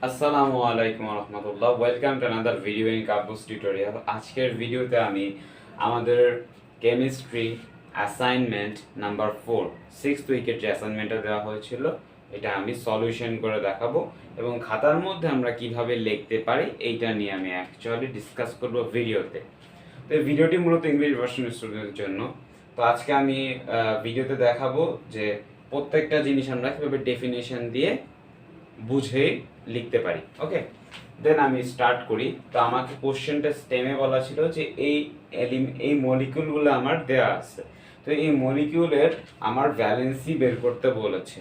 আসসালামু আলাইকুম রহমতুল্লাহ, welcome to another video in কাব্বুস টিউটোরিয়াল। আজকের ভিডিওতে আমি আমাদের কেমিস্ট্রি অ্যাসাইনমেন্ট নাম্বার 4 সিক্সথ উইকের যে অ্যাসাইনমেন্টটা দেওয়া হয়েছিল এটা আমি সলিউশন করে দেখাবো এবং খাতার মধ্যে আমরা কিভাবে লিখতে পারি এইটা নিয়ে আমি অ্যাকচুয়ালি ডিসকাস করব ভিডিওতে। তো এই ভিডিওটি মূলত ইংলিশ ভার্সন স্টুডেন্টের জন্য। তো আজকে আমি ভিডিওতে দেখাবো যে প্রত্যেকটা জিনিস আমরা কিভাবে ডেফিনেশন দিয়ে বুঝে লিখতে পারি। ওকে, দেন আমি স্টার্ট করি। তো আমাকে কোশ্চেনটা স্টেমে বলা ছিল যে এই মলিকিউলগুলো আমার দেয়া আছে, তো এই মলিকিউলের আমার ভ্যালেন্সি বের করতে বলেছে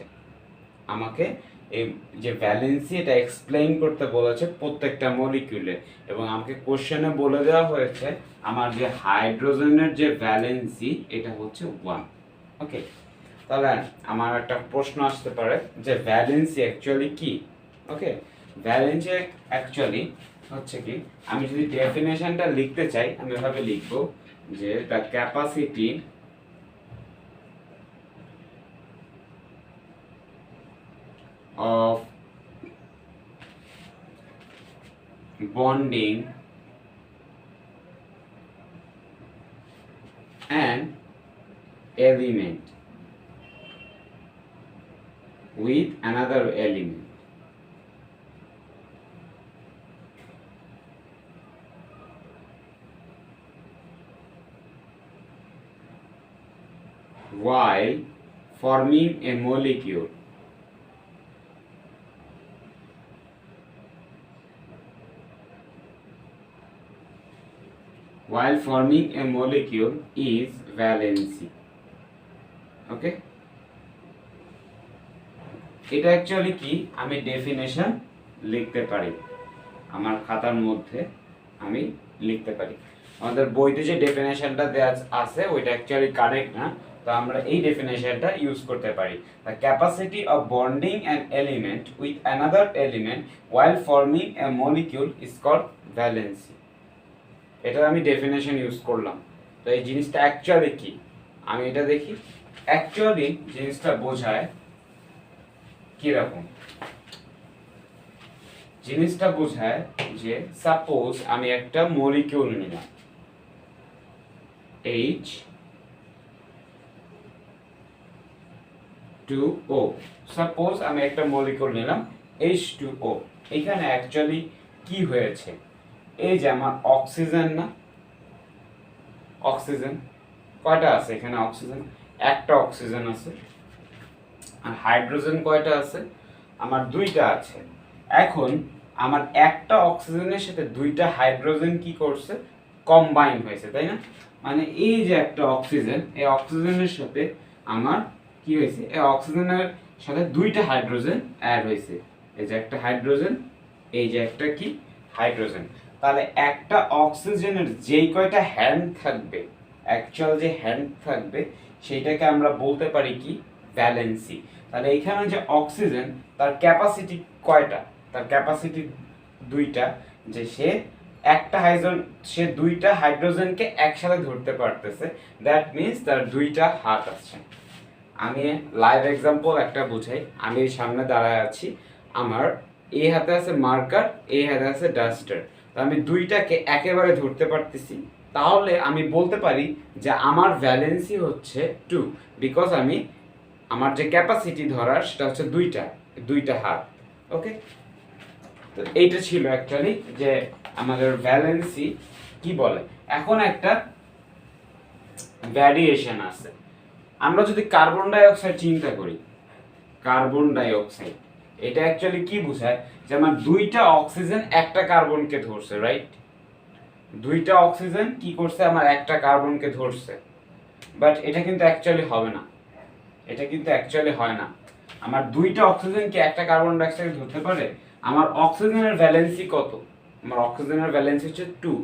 আমাকে। এই যে ভ্যালেন্সি এটা এক্সপ্লেইন করতে বলেছে প্রত্যেকটা মলিকিউলে, এবং আমাকে কোশ্চেনে বলে দেওয়া হয়েছে আমার যে হাইড্রোজেনের যে ভ্যালেন্সি এটা হচ্ছে 1। ওকে, তাহলে আমার একটা প্রশ্ন আসতে পারে যে ভ্যালেন্সি অ্যাকচুয়ালি কি। ওকে, ভ্যালেন্সি অ্যাকচুয়ালি হচ্ছে কি, আমি যদি ডেফিনেশনটা লিখতে চাই আমি এভাবে লিখব যে the capacity of bonding an element with another element while forming a molecule is valency. ওকে, এটা অ্যাকচুয়ালি কি আমি ডেফিনেশন লিখতে পারি, আমার খাতার মধ্যে আমি লিখতে পারি। আমাদের বইতে যে ডেফিনেশনটা দেওয়া আছে ওইটা অ্যাকচুয়ালি কারেক্ট না, তো আমরা এই ডেফিনেশনটা ইউজ করতে পারি। The capacity of bonding an element with another element while forming a molecule is called valency. এটা আমি ডেফিনেশন ইউজ করলাম। তো এই জিনিসটা অ্যাকচুয়ালি কি আমি এটা দেখি। অ্যাকচুয়ালি জিনিসটা বোঝায় কিরকম, জিনিসটা বোঝায় যে সাপোজ আমি একটা মলিকিউল নিলাম H2O, সাপোজ আমি একটা মলিকিউল নিলাম H2O। এখানে অ্যাকচুয়ালি কি হয়েছে, এই যে আমার অক্সিজেন না, অক্সিজেন কয়টা আছে এখানে, অক্সিজেন একটা অক্সিজেন আছে। আর হাইড্রোজেন কয়টা আছে, আমার দুইটা আছে। এখন আমার একটা অক্সিজেনের সাথে দুইটা হাইড্রোজেন কি করছে, কম্বাইন হয়েছে, তাই না? মানে এই যে একটা অক্সিজেন, এই অক্সিজেনের সাথে আমার কি হয়েছে, এই অক্সিজেনের সাথে দুইটা হাইড্রোজেন অ্যাড হয়েছে। এই যে একটা হাইড্রোজেন, এই যে একটা কি হাইড্রোজেন। তাহলে একটা অক্সিজেনের যেই কয়টা হ্যান্ড থাকবে, অ্যাকচুয়াল যে হ্যান্ড থাকবে সেইটাকে আমরা বলতে পারি কি, ভ্যালেন্সি। তাহলে এখানে যে অক্সিজেন তার ক্যাপাসিটি কয়টা, তার ক্যাপাসিটি দুইটা, যে সে একটা হাইড্রোজেন, সে দুইটা হাইড্রোজেনকে একসাথে ধরতে পারতেছে, দ্যাট মিন্স তার দুইটা হাত আছে। আমি লাইভ এক্সাম্পল একটা বুঝাই। আমি সামনে দাঁড়ায় আছি, আমার এই হাতে আছে মার্কার, এই হাতে আছে ডাস্টার, তো আমি দুইটাকে একেবারে ধরতে পারতেছি। তাহলে আমি বলতে পারি যে আমার ভ্যালেন্সি হচ্ছে 2, বিকজ আমি আমার যে ক্যাপাসিটি ধরার সেটা হচ্ছে দুইটা হাত। ওকে, তো এইটা ছিল অ্যাকচুয়ালি যে আমাদের ভ্যালেন্সি কি বলে। এখন একটা ভ্যারিয়েশন আছে, আমরা যদি কার্বন ডাই অক্সাইড চিন্তা করি, কার্বন ডাই অক্সাইড এটা অ্যাকচুয়ালি কি বোঝায়, যে আমার দুইটা অক্সিজেন একটা কার্বনকে ধরছে, রাইট? দুইটা অক্সিজেন কি করছে, আমার একটা কার্বনকে ধরছে। বাট এটা কিন্তু অ্যাকচুয়ালি হবে না, এটা কিন্তু অ্যাকচুয়ালি হয় না। আমার দুইটা অক্সিজেন কি একটা কার্বন ডাই অক্সাইড ধরতে পারে? আমার অক্সিজেনের ভ্যালেন্সি কত, আমার অক্সিজেনের ভ্যালেন্সি হচ্ছে 2।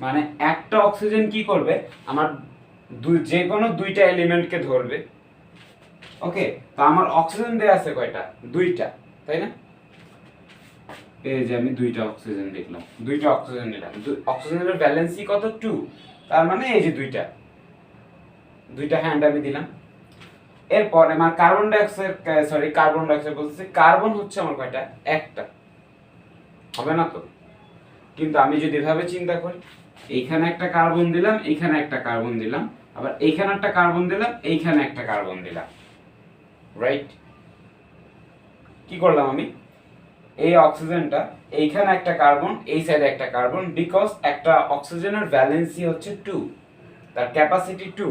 মানে একটা অক্সিজেন কি করবে, আমার যে কোনো দুইটা এলিমেন্টকে ধরবে। ওকে, তো আমার অক্সিজেন দেয়া আছে কয়টা, দুইটা, তাই না? এই যে আমি দুইটা অক্সিজেন দেখলাম, দুইটা অক্সিজেন নিলাম, অক্সিজেনের ভ্যালেন্সি কত, 2। তার মানে এই যে দুইটা হ্যান্ড আমি দিলাম। এরপর আমার কার্বন ডাই অক্সাইড বলতেছে, কার্বন হচ্ছে আমার কয়টা, একটা। হবে না তো। কিন্তু আমি যদি এভাবে চিন্তা করি, এইখানে একটা কার্বন দিলাম, এইখানে একটা কার্বন দিলাম, আবার এইখানে একটা কার্বন দিলাম, এইখানে একটা কার্বন দিলাম, রাইট? কি করলাম আমি? এই অক্সিজেনটা এইখানে একটা কার্বন, এই সাইডে একটা কার্বন, বিকজ একটা অক্সিজেনের ভ্যালেন্সি হচ্ছে 2, তার ক্যাপাসিটি 2,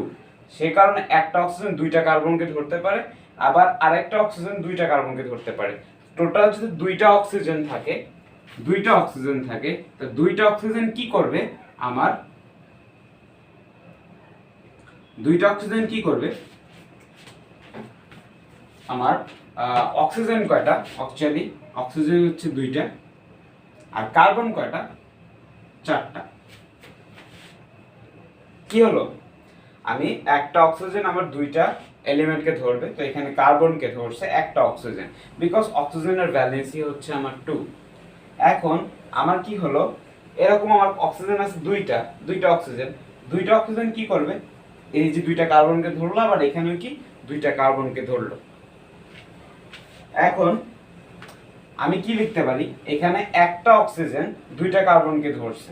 সেই কারণে একটা অক্সিজেন দুইটা কার্বনকে ধরতে পারে, আবার আরেকটা অক্সিজেন দুইটা কার্বনকে ধরতে পারে। টোটাল যদি দুইটা অক্সিজেন থাকে, তো দুইটা অক্সিজেন কি করবে? আমার দুইটা অক্সিজেন কি করবে? আমার অক্সিজেন কয়টা? অ্যাকচুয়ালি অক্সিজেন হচ্ছে দুইটা, আর কার্বন কয়টা? চারটা। কি হলো? আমি একটা অক্সিজেন আমার দুইটা এলিমেন্টকে ধরবে, তো এখানে কার্বনকে ধরছে একটা অক্সিজেন, বিকজ অক্সিজেনের ভ্যালেন্সি হচ্ছে আমার 2। এখন আমার কি হলো? এরকম আমার অক্সিজেন আছে দুইটা অক্সিজেন কি করবে? এই যে দুইটা কার্বনকে ধরলো, আবার এখানেও কি দুইটা কার্বনকে ধরলো। এখন আমি কি লিখতে পারি? এখানে একটা অক্সিজেন দুইটা কার্বনকে ধরছে,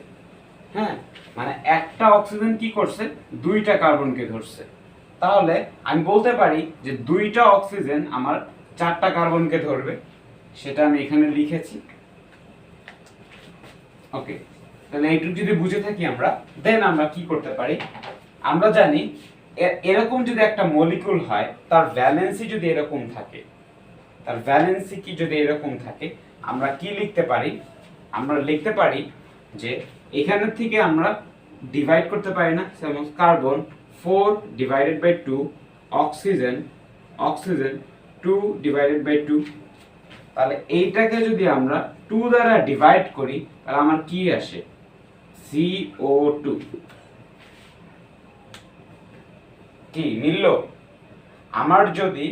হ্যাঁ, মানে একটা অক্সিজেন কি করছে? দুইটা কার্বনকে ধরছে। তাহলে আমি বলতে পারি যে দুইটা অক্সিজেন আমার চারটা কার্বনকে ধরবে, সেটা আমি এখানে লিখেছি। ওকে, তাহলে এইটুকু যদি বুঝে থাকি আমরা, দেন আমরা কি করতে পারি? আমরা জানি এরকম যদি একটা মলিকিউল হয়, তার ভ্যালেন্সি যদি এরকম থাকে, আমরা কি লিখতে পারি? আমরা লিখতে পারি যে এখান থেকে আমরা ডিভাইড করতে পারি না, যেমন carbon 4 divided by 2, oxygen 2 divided by 2। তাহলে এইটাকে যদি আমরা 2 দ্বারা ডিভাইড করি, তাহলে আমার কি আসে? CO2। কি মিলল? আমার যদি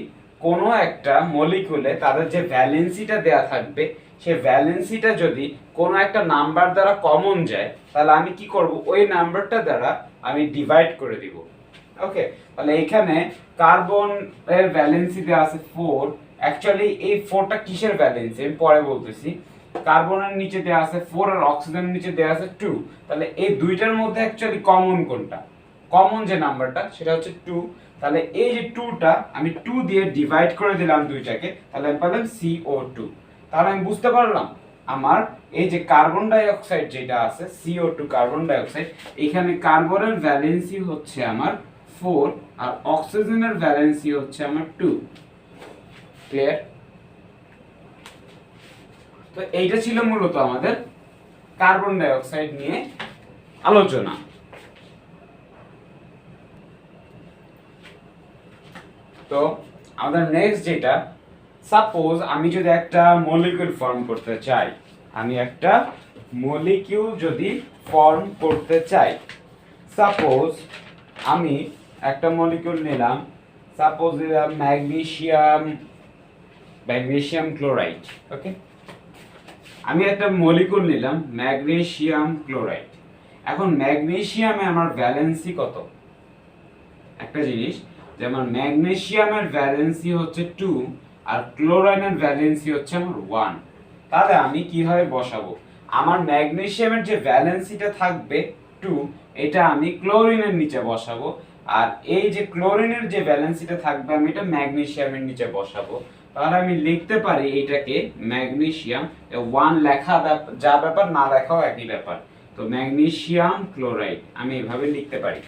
কোনো একটা মলিকিউলে তাদের যে ভ্যালেন্সিটা দেয়া থাকবে, সেই ভ্যালেন্সিটা যদি কোনো একটা নাম্বার দ্বারা কমন যায়, তাহলে আমি কি করব? ওই নাম্বারটা দ্বারা আমি ডিভাইড করে দিব। ওকে, তাহলে এখানে কার্বন এর ভ্যালেন্সি দেওয়া আছে 4। অ্যাকচুয়ালি এই 4টা কিসের ভ্যালেন্সি আমি পরে বলতেছি। কার্বনের নিচে দেওয়া আছে 4 আর অক্সিজেনের নিচে দেওয়া আছে 2। তাহলে এই দুইটার মধ্যে অ্যাকচুয়ালি কমন কোনটা? কমন যে নাম্বারটা সেটা হচ্ছে 2। তাহলে এই যে 2টা আমি 2 দিয়ে ডিভাইড করে দিলাম দুইটাকে, তাহলে আমি পেলাম CO2। তাহলে আমি বুঝতে পারলাম আমার এই যে কার্বন ডাই অক্সাইড যেটা আছে, CO2 কার্বন ডাই অক্সাইড, এখানে কার্বনের ভ্যালেন্সি হচ্ছে আমার 4 আর অক্সিজেনের ভ্যালেন্সি হচ্ছে আমার 2। ক্লিয়ার? তো এইটা ছিল মূলত আমাদের কার্বন ডাই অক্সাইড নিয়ে আলোচনা। তো আমাদের নেক্সট যেটা, সাপোজ আমি যদি একটা মলিকিউল ফর্ম করতে চাই, সাপোজ আমি একটা মলিকিউল নিলাম, সাপোজ দিলাম ম্যাগনেসিয়াম ক্লোরাইড। ওকে, আমি একটা মলিকিউল নিলাম ম্যাগনেসিয়াম ক্লোরাইড। এখন ম্যাগনেসিয়ামে আমার ভ্যালেন্সি কত? একটা জিনিস, যেমন ম্যাগনেসিয়ামের ভ্যালেন্সি হচ্ছে 2 আর ক্লোরাইনের ভ্যালেন্সি হচ্ছে আমার 1। তাহলে আমি কিভাবে বসাবো? আমার ম্যাগনেসিয়ামের যে ভ্যালেন্সিটা থাকবে 2, এটা আমি ক্লোরিনের নিচে বসাবো, আর এই যে ক্লোরিনের যে ভ্যালেন্সিটা থাকবে আমি এটা ম্যাগনেসিয়ামের নিচে বসাবো। তাহলে আমি লিখতে পারি এটাকে ম্যাগনেসিয়াম 1 লেখা যা ব্যাপার, না লেখাও একই ব্যাপার। তো ম্যাগনেসিয়াম ক্লোরাইড আমি এভাবে লিখতে পারি।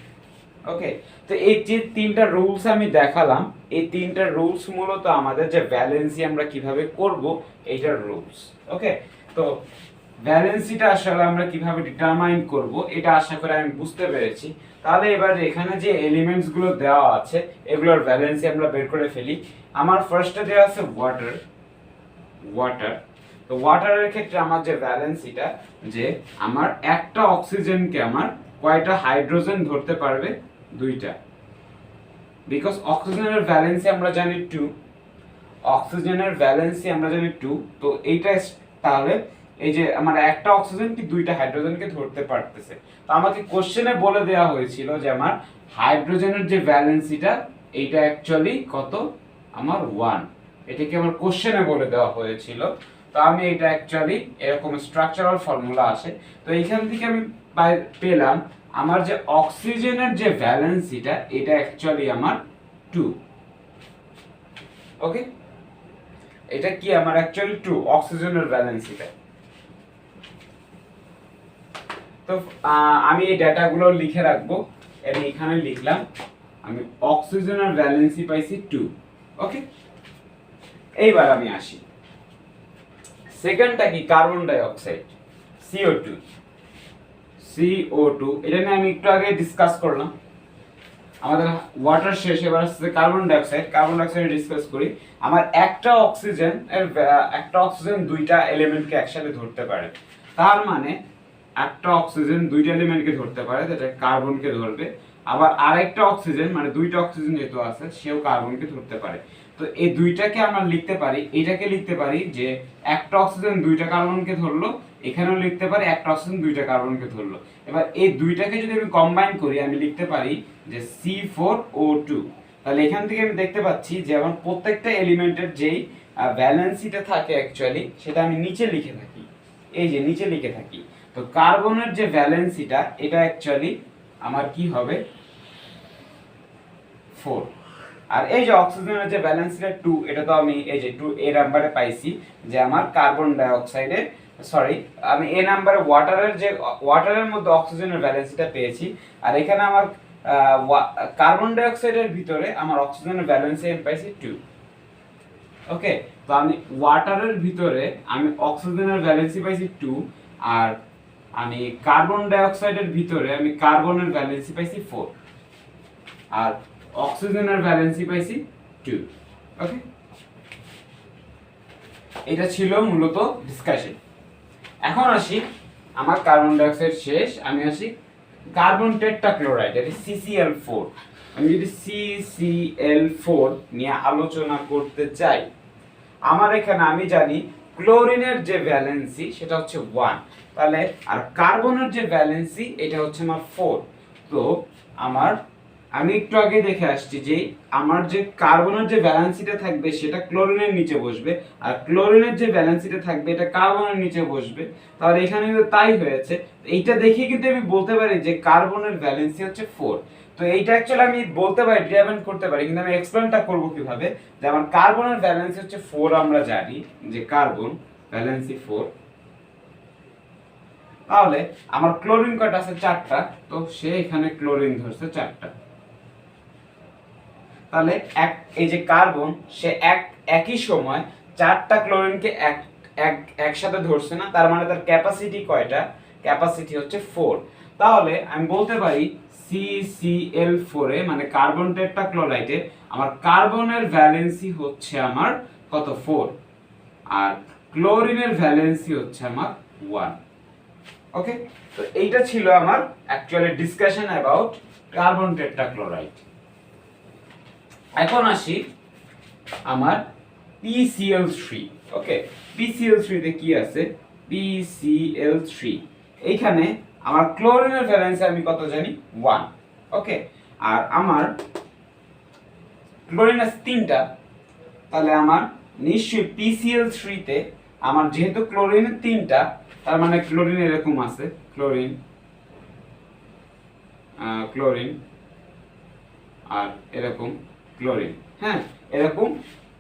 ওকে, তো এই যে তিনটা রুলস আমি দেখালাম, এই তিনটা রুলস মূলত আমাদের যে ভ্যালেন্সি আমরা কিভাবে করব এইটার রুলস। ওকে, তো ভ্যালেন্সিটা আসলে আমরা কিভাবে ডিটারমাইন করব এটা আশা করি আমি বুঝতে পেরেছি। তাহলে এবার এখানে যে এলিমেন্টস গুলো দেওয়া আছে এগুলোর ভ্যালেন্সি আমরা বের করে ফেলি। আমার ফার্স্টে দেওয়া আছে ওয়াটার। তো ওয়াটারের ক্ষেত্রে আমার যে ভ্যালেন্সিটা, যে আমার একটা অক্সিজেনকে আমার কয়টা হাইড্রোজেন ধরতে পারবে? 2টা, বিকজ অক্সিজেনের ভ্যালেন্সি আমরা জানি 2। তো এইটা তাহলে এই যে আমার একটা অক্সিজেন কি 2টা হাইড্রোজেনকে ধরতে পারতেছে। তো আমাকে কোশ্চেনে বলে দেওয়া হয়েছিল যে আমার হাইড্রোজেনের যে ভ্যালেন্সিটা এইটা অ্যাকচুয়ালি কত? আমার 1। এটাকে আমার কোশ্চেনে বলে দেওয়া হয়েছিল। তো আমি এটা অ্যাকচুয়ালি এরকম স্ট্রাকচারাল ফর্মুলা আসে, তো এইখান থেকে আমি পেলাম আমার যে অক্সিজেনের যে ভ্যালেন্সিটা এটা অ্যাকচুয়ালি আমার 2। ওকে, এটা কি আমার অ্যাকচুয়ালি 2 অক্সিজেনের ভ্যালেন্সিটা। তো আমি এই ডেটাগুলো লিখে রাখবো, আমি এখানে লিখলাম আমি অক্সিজেনের ভ্যালেন্সি পাইছি 2। ওকে, এইবার আমি আসি সেকেন্ডটা কি, কার্বন ডাই অক্সাইড CO2। এটা নিয়ে আমি একটু আগে ডিসকাস করলাম, আমাদের ওয়াটার শেষ, এবার আসছে carbon die oxide. Carbon die oxide discuss করি। আমার একটা অক্সিজেন দুইটা এলিমেন্টকে একসাথে ধরতে পারে, তার মানে একটা অক্সিজেন দুইটা এলিমেন্টকে ধরতে পারে, যেটা কার্বনকে ধরবে। আবার আরেকটা অক্সিজেন মানে দুইটা অক্সিজেন যেহেতু আছে সেও কার্বনকে ধরতে পারে। তো এই দুইটাকে আমরা লিখতে পারি, এটাকে লিখতে পারি যে একটা অক্সিজেন দুইটা কার্বনকে ধরলো, এখানেও লিখতে পারি একটা অক্সিজেন দুইটা কার্বনকে ধরলো। এবার এই দুইটাকে যদি আমি কম্বাইন করি আমি লিখতে পারি যে C4O2। তাহলে এখান থেকে আমি দেখতে পাচ্ছি যে আমার প্রত্যেকটা এলিমেন্টের যেই ভ্যালেন্সিটা থাকে অ্যাকচুয়ালি সেটা আমি নিচে লিখে থাকি, এই যে নিচে লিখে থাকি। তো কার্বনের যে ভ্যালেন্সিটা এটা অ্যাকচুয়ালি আমার কি হবে 4, আর এই যে অক্সিজেনের যে ভ্যালেন্সিটা 2, এটা তো আমি এই যে 2 এ নাম্বারে পাইছি যে আমার কার্বন ডাই অক্সাইডের আমি এ নাম্বারে ওয়াটারের মধ্যে অক্সিজেনের ভ্যালেন্সিটা পেয়েছি। আর এখানে আমার কার্বন ডাই অক্সাইডের ভিতরে আমার অক্সিজেনের ভ্যালেন্সি আমি পাইছি 2। ওকে, তো আমি ওয়াটারের ভিতরে আমি অক্সিজেনের ভ্যালেন্সি পাইছি 2, আর আমি কার্বন ডাই অক্সাইডের ভিতরে আমি কার্বনের ভ্যালেন্সি পাইছি 4, আর অক্সিজেনের ভ্যালেন্সি পাইছি 2। ওকে, এটা ছিল মূলত ডিসকাশন। এখন আসি আমার কার্বন ডাই অক্সাইড শেষ, আমি আসি কার্বন টেট্রাক্লোরাইড, এটা CCl4। আমি যদি CCl4 নিয়ে আলোচনা করতে চাই, আমার এখানে আমি জানি ক্লোরিনের যে ভ্যালেন্সি সেটা হচ্ছে 1, তাহলে আর কার্বনের যে ভ্যালেন্সি এটা হচ্ছে আমার 4। তো আমি একটু আগে দেখে আসছি যে আমার যে কার্বনের যে ভ্যালেন্সিটা থাকবে সেটা ক্লোরিনের নিচে বসবে, আর ক্লোরিনের যে ভ্যালেন্সিটা থাকবে এটা কার্বনের নিচে বসবে। তাহলে এখানে কিন্তু তাই হয়েছে। এইটা দেখে কিন্তু আমি বলতে পারি যে কার্বনের ভ্যালেন্সি হচ্ছে 4। তো এইটা অ্যাকচুয়ালি আমি বলতে পারি, ডিরাইভ করতে পারি, কিন্তু আমি এক্সপ্লেনটা করব কিভাবে, যে আমার কার্বনের ভ্যালেন্সি হচ্ছে 4, আমরা জানি যে কার্বন ভ্যালেন্সি 4। তাহলে আমার ক্লোরিন কয়টা আছে 4টা, তো সে এখানে ক্লোরিন ধরছে 4টা। তাহলে এই যে কার্বন সে একই সময় 4টা ক্লোরিনকে একসাথে ধরছে না, তার মানে তার ক্যাপাসিটি কয়টা, ক্যাপাসিটি হচ্ছে 4। তাহলে আমি বলতে পারি CCl4 এ মানে কার্বন টেট্রাক্লোরাইডে আমার কার্বনের ভ্যালেন্সি হচ্ছে আমার কত 4, আর ক্লোরিনের ভ্যালেন্সি হচ্ছে আমার 1। ওকে, তো এইটা ছিল আমার actually discussion about carbon tetrachloride. এখন আসি আমার PCl3। ওকে, PCl3 তে কি আছে, PCl3 এইখানে আমার ক্লোরিনের ভ্যালেন্সি আমি কত জানি 1। ওকে, আর আমার ক্লোরিন আছে 3টা, তাহলে আমার নিশ্চয়ই PCl3 তে আমার যেহেতু ক্লোরিনের 3টা, তার মানে ক্লোরিন এরকম আছে, ক্লোরিন আর এরকম ক্লোরিন, হ্যাঁ এরকম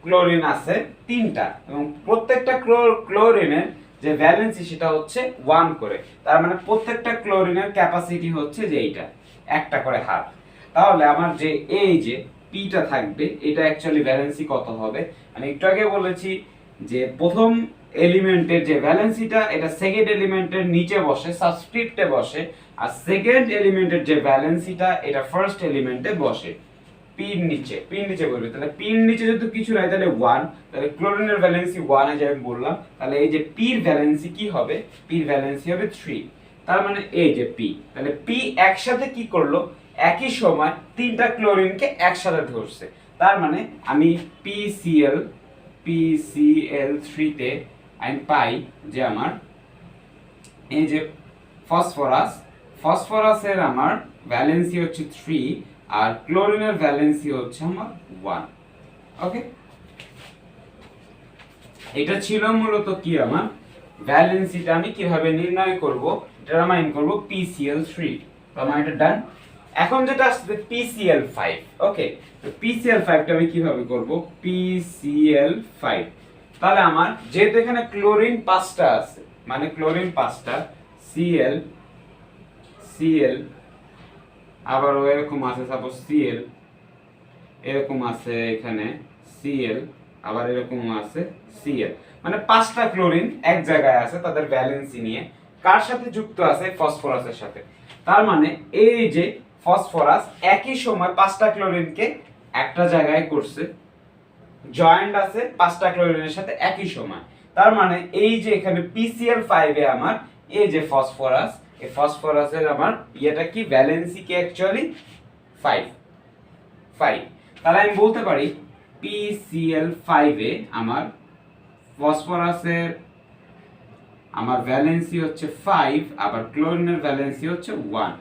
ক্লোরিন আছে 3টা, এবং প্রত্যেকটা ক্লোরিনের যে ভ্যালেন্সি সেটা হচ্ছে 1 করে। তার মানে প্রত্যেকটা ক্লোরিনের ক্যাপাসিটি হচ্ছে যে এইটা একটা করে হাফ। তাহলে আমার যে এই যে পিটা থাকবে এটা অ্যাকচুয়ালি ভ্যালেন্সি কত হবে, আমি একটু আগে বলেছি যে প্রথম এলিমেন্টের যে ভ্যালেন্সিটা এটা সেকেন্ড এলিমেন্টের নিচে বসে, সাবস্ক্রিপ্টে বসে, আর সেকেন্ড এলিমেন্টের যে ভ্যালেন্সিটা এটা ফার্স্ট এলিমেন্টে বসে পির নিচে বলবে। তাহলে পির নিচে যদি কিছু নাই তাহলে 1, তাহলে ক্লোরিনের ভ্যালেন্সি 1 যে আমি বললাম, তাহলে এই যে পির ভ্যালেন্সি কি হবে, পির ভ্যালেন্সি হবে 3। তার মানে এই যে পি, তাহলে পি একসাথে কি করলো, একই সময় 3টা ক্লোরিনকে একসাথে ধরছে। তার মানে আমি PCl3 তে আমি পাই যে আমার এই যে ফসফরাসের আমার ভ্যালেন্সি হচ্ছে 3, আর ক্লোরিনের ভ্যালেন্সি হচ্ছে আমার 1। ওকে, এটা ছিল মূলত কি আমার ভ্যালেন্সিটা আমি কিভাবে নির্ণয় করব, ডিটারমাইন করব PCl3। তো আমার এটা ডান। এখন যেটা আসছে PCl5। ওকে, তো PCl5 টা আমি কিভাবে করব, PCl5। তাহলে আমার যেহেতু এখানে ক্লোরিন 5টা আছে, মানে ক্লোরিন 5টা, Cl Cl আবার এরকম আছে, সাপোজ Cl এরকম আছে, এখানে Cl আবার এরকম আছে Cl, মানে 5টা ক্লোরিন এক জায়গায় আছে তাদের ভ্যালেন্সি নিয়ে। কার সাথে যুক্ত আছে? ফসফরাসের সাথে। তার মানে এই যে ফসফরাস একই সময় 5টা ক্লোরিনকে একটা জায়গায় করছে, জয়েন্ট আছে 5টা ক্লোরিনের সাথে একই সময়। তার মানে এই যে এখানে PCl5 এ আমার এই যে ফসফরাস, এই ফসফরাসের আমার এটা কি ভ্যালেন্সি কি অ্যাকচুয়ালি 5। তাহলে আমি বলতে পারি PCl5 এ আমার ফসফরাসের আমার ভ্যালেন্সি হচ্ছে 5, আবার ক্লোরিনের ভ্যালেন্সি হচ্ছে 1।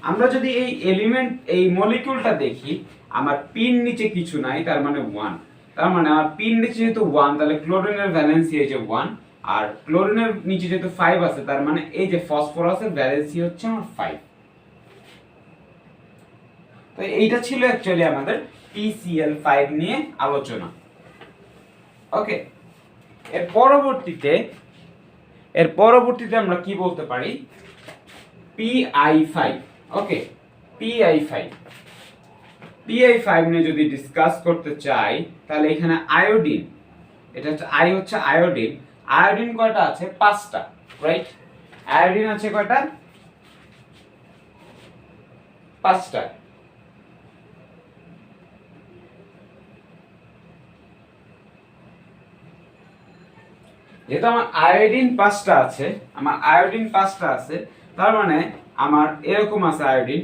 আমরা যদি এই এলিমেন্ট এই মলিকিউলটা দেখি, আমার পিন নিচে কিছু নাই, তার মানে 1। তার মানে আমার পিন নিচে যেহেতু 1, তাহলে ক্লোরিনের ভ্যালেন্সি এই যে 1, আর ক্লোরিনের নিচে যেহেতু 5 আছে, তার মানে এই যে ফসফরাসের ভ্যালেন্সি হচ্ছে আমার 5। তো এইটা ছিল অ্যাকচুয়ালি আমাদের PCl5 নিয়ে আলোচনা। ওকে, এর পরবর্তীতে আমরা কি বলতে পারি, PI5। ওকে, PI5 নিয়ে যদি ডিসকাস করতে চাই, তাহলে এখানে আয়োডিন, এটা হচ্ছে হচ্ছে আয়োডিন। আয়োডিন কয়টা আছে? 5টা, রাইট? আয়োডিন আছে কয়টা? 5টা। যেহেতু আমার আয়োডিন 5টা আছে, তার মানে আমার এরকম আছে আয়োডিন,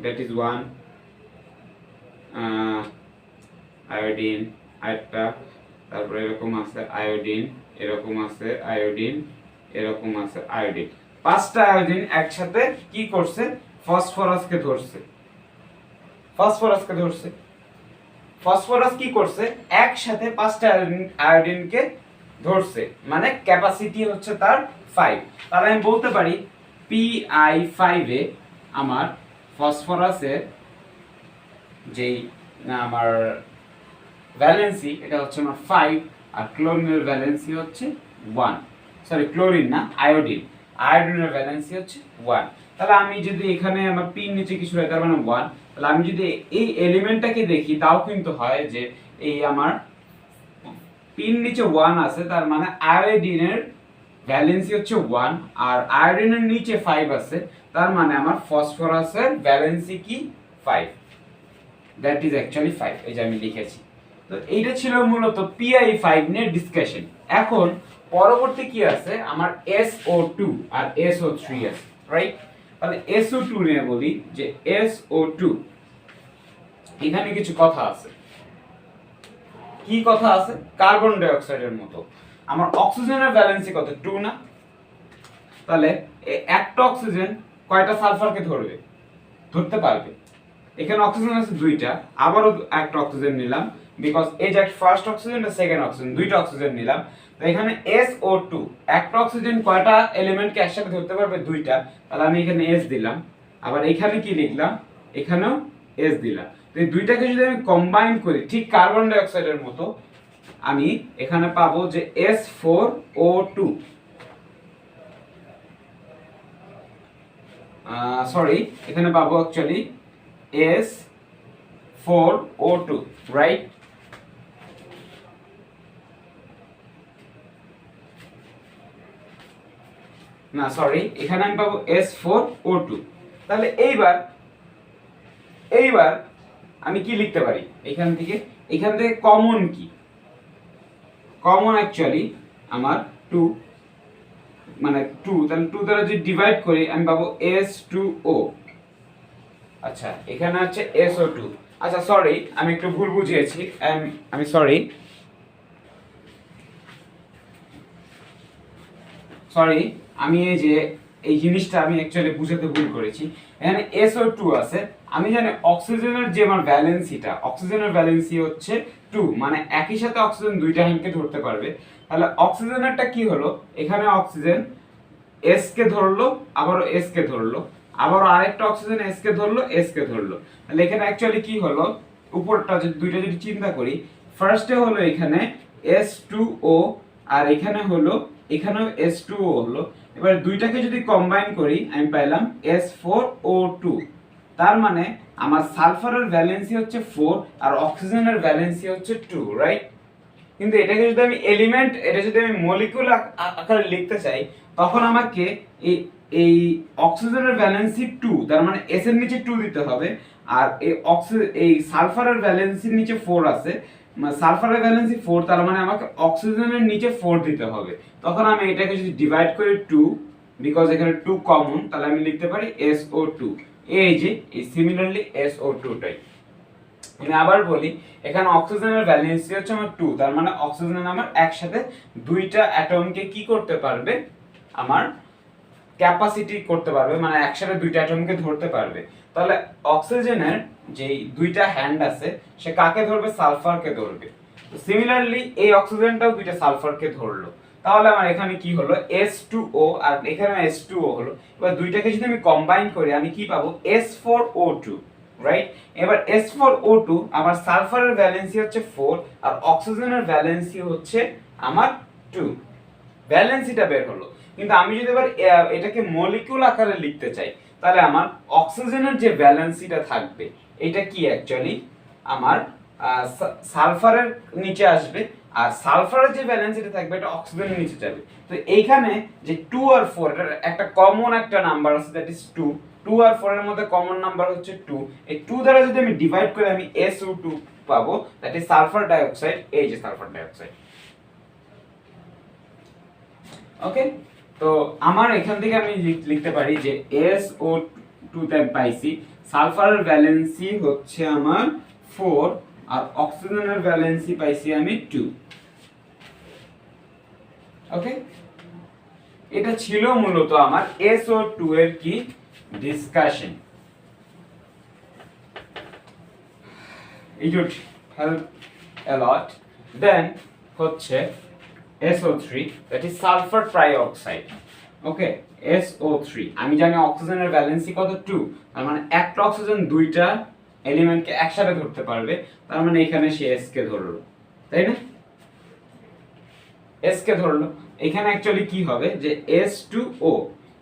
দ্যাট ইজ 1 আয়োডিন, আরেকটা, তারপরে এরকম আছে আয়োডিন, এরকম আছে আয়োডিন, এরকম আছে আয়োডিন। 5টা আয়োডিন একসাথে কি করছে? ফসফরাসকে ধরছে। ফসফরাস কি করছে? একসাথে 5টা আয়োডিনকে ধরছে, মানে ক্যাপাসিটি হচ্ছে তার 5। তাহলে আমি বলতে পারি PI5 এ আমার ফসফরাসের যেই আমার ভ্যালেন্সি, এটা হচ্ছে আমার 5, আর ক্লোরিনের ভ্যালেন্সি হচ্ছে 1। সরি, ক্লোরিন না, আয়োডিনের ভ্যালেন্সি হচ্ছে 1। তাহলে আমি যদি এখানে আমার পিন নিচে কিছু হয়, তার মানে 1। তাহলে আমি যদি এই এলিমেন্টটাকে দেখি, তাও কিন্তু হয় যে এই আমার পিন নিচে 1 আছে, তার মানে আয়োডিনের ভ্যালেন্সি হচ্ছে 1, আর আয়োডিনের নিচে 5 আছে, তার মানে আমার ফসফরাসের ভ্যালেন্সি কি 5। That is actually 5। এই যে আমি লিখেছি। তো এইটা ছিল মূলত PI5 নিয়ে ডিসকাশন। এখন পরবর্তী কি আছে, আমার SO2 আর SO3 আছে, রাইট? তাহলে SO2 নিয়ে বলি যে SO2, এখানে কিছু কথা আছে। কি কথা আছে? কার্বন ডাই অক্সাইডের মতো আমার অক্সিজেনের ভ্যালেন্সি কত? 2 না? তাহলে একটা অক্সিজেন কয়টা সালফারকে ধরতে পারবে? এখানে অক্সিজেন আছে 2টা, আবারও একটা অক্সিজেন নিলাম, বিকজ এই যে ফার্স্ট অক্সিজেন আর সেকেন্ড অক্সিজেন, 2টা অক্সিজেন নিলাম। তো এখানে SO2, একটা অক্সিজেন কয়টা এলিমেন্টকে একসাথে ধরতে পারবে? 2টা। তাহলে আমি এখানে S দিলাম, আবার এখানে কি লিখলাম? এখানেও S দিলাম। তো এই 2টাকে যদি আমি কম্বাইন করি, ঠিক কার্বন ডাই অক্সাইডের মতো, আমি এখানে পাবো যে S4O2, সরি, এখানে পাবো অ্যাকচুয়ালি S4O2, রাইট? না সরি, এখানে আমি পাবো S4O2। তাহলে এইবার আমি কি লিখতে পারি? এখান থেকে কমন কি? কমন অ্যাকচুয়ালি আমার 2, মানে 2, তাহলে 2 দ্বারা যদি ডিভাইড করি, আমি পাবো S2O। আচ্ছা, এখানে আছে SO2। আচ্ছা সরি, আমি একটু ভুল বুঝিয়েছি, আমি সরি, আমি এই যে এই জিনিসটা আমি অ্যাকচুয়ালি বুঝাতে ভুল করেছি। এখানে SO2 আছে, আমি জানি অক্সিজেনের যে আমার ভ্যালেন্সিটা, অক্সিজেনের ভ্যালেন্সি হচ্ছে 2 মানে একই সাথে অক্সিজেন দুইটা হ্যান্ডকে ধরতে পারবে। তাহলে অক্সিজেনেরটা কি হলো, এখানে অক্সিজেন এস কে ধরলো, আবারও এস কে ধরলো, আবারও আরেকটা অক্সিজেন এস কে ধরলো, এস কে ধরলো। তাহলে এখানে অ্যাকচুয়ালি কি হলো, উপরটা যদি দুইটা যদি চিন্তা করি, ফার্স্টে হলো এখানে S2O আর এখানে হলো এখানেও S2O হলো। এবার দুইটাকে যদি কম্বাইন করি আমি পাইলাম S4O2। তার মানে আমার সালফারের ভ্যালেন্সি হচ্ছে 4 আর অক্সিজেনের ভ্যালেন্সি হচ্ছে 2, রাইট? কিন্তু এটাকে যদি আমি এলিমেন্ট, এটা যদি আমি মলিকিউল আকারে লিখতে চাই, তখন আমাকে এই এই অক্সিজেনের ভ্যালেন্সি 2, তার মানে এস এর নিচে 2 দিতে হবে। আর এই সালফারের ভ্যালেন্সির নিচে 4 আছে, সালফারের ভ্যালেন্সি 4, তার মানে আমাকে অক্সিজেনের নিচে 4 দিতে হবে। তখন আমি এটাকে যদি ডিভাইড করি 2, বিকজ এখানে 2 কমন, তাহলে আমি লিখতে পারি SO2। এই যে এই সিমিলারলি SO2 টাই। আমি আবার বলি, এখানে অক্সিজেনের ভ্যালেন্সি হচ্ছে আমার 2, তার মানে অক্সিজেন আমার একসাথে দুইটা অ্যাটমকে কি করতে পারবে, আমার ক্যাপাসিটি করতে পারবে, মানে একসাথে দুইটা অ্যাটমকে ধরতে পারবে। তাহলে অক্সিজেনের যেই দুইটা হ্যান্ড আছে সে কাকে ধরবে, সালফারকে ধরবে। তো সিমিলারলি এই অক্সিজেনটাও দুইটা সালফারকে ধরলো। তাহলে আমার এখানে কি হলো, S2O আর এখানে S2O হলো। এবার দুইটাকে যদি আমি কম্বাইন করি আমি কি পাবো, S4O2, রাইট? এবার S4O2 আমার সালফারের ভ্যালেন্সি হচ্ছে 4 আর অক্সিজেনের ভ্যালেন্সি হচ্ছে আমার 2। ভ্যালেন্সিটা বের হলো। কিন্তু আমি যদি এবার এটাকে মলিকিউল আকারে লিখতে চাই, তাহলে আমার অক্সিজেনের যে ভ্যালেন্সিটা থাকবে এটা কি অ্যাকচুয়ালি আমার সালফারের নিচে আসবে, আর সালফারের যে ভ্যালেন্সিটা থাকবে এটা অক্সিজেনের নিচে যাবে। তো এইখানে যে 2 আর 4 এর একটা কমন একটা নাম্বার আছে, দ্যাট ইজ 2। 2 আর 4 এর মধ্যে কমন নাম্বার হচ্ছে 2। এই 2 দ্বারা যদি আমি ডিভাইড করি আমি SO2 পাবো, দ্যাট ইজ সালফার ডাইঅক্সাইড। এই যে সালফার ডাইঅক্সাইড। ওকে, তো আমার এখান থেকে আমি লিখতে পারি যে SO2 তে পাইছি সালফারের ভ্যালেন্সি হচ্ছে আমার 4 আর অক্সিজেনের ভ্যালেন্সি পাইছি আমি 2। ওকে, এটা ছিল মূলত আমার SO2 এর কি discussion. It would help a lot. Then হচ্ছে SO3, that is sulfur trioxide. Okay, SO3 আমি জানি অক্সিজেনের ভ্যালেন্সি কত, 2। তার মানে একটা অক্সিজেন দুইটা এলিমেন্টকে একসাথে ধরতে পারবে, তার মানে এখানে সে S কে ধরলো, তাই না? S কে ধরলো। এখানে অ্যাকচুয়ালি কি হবে যে S2O,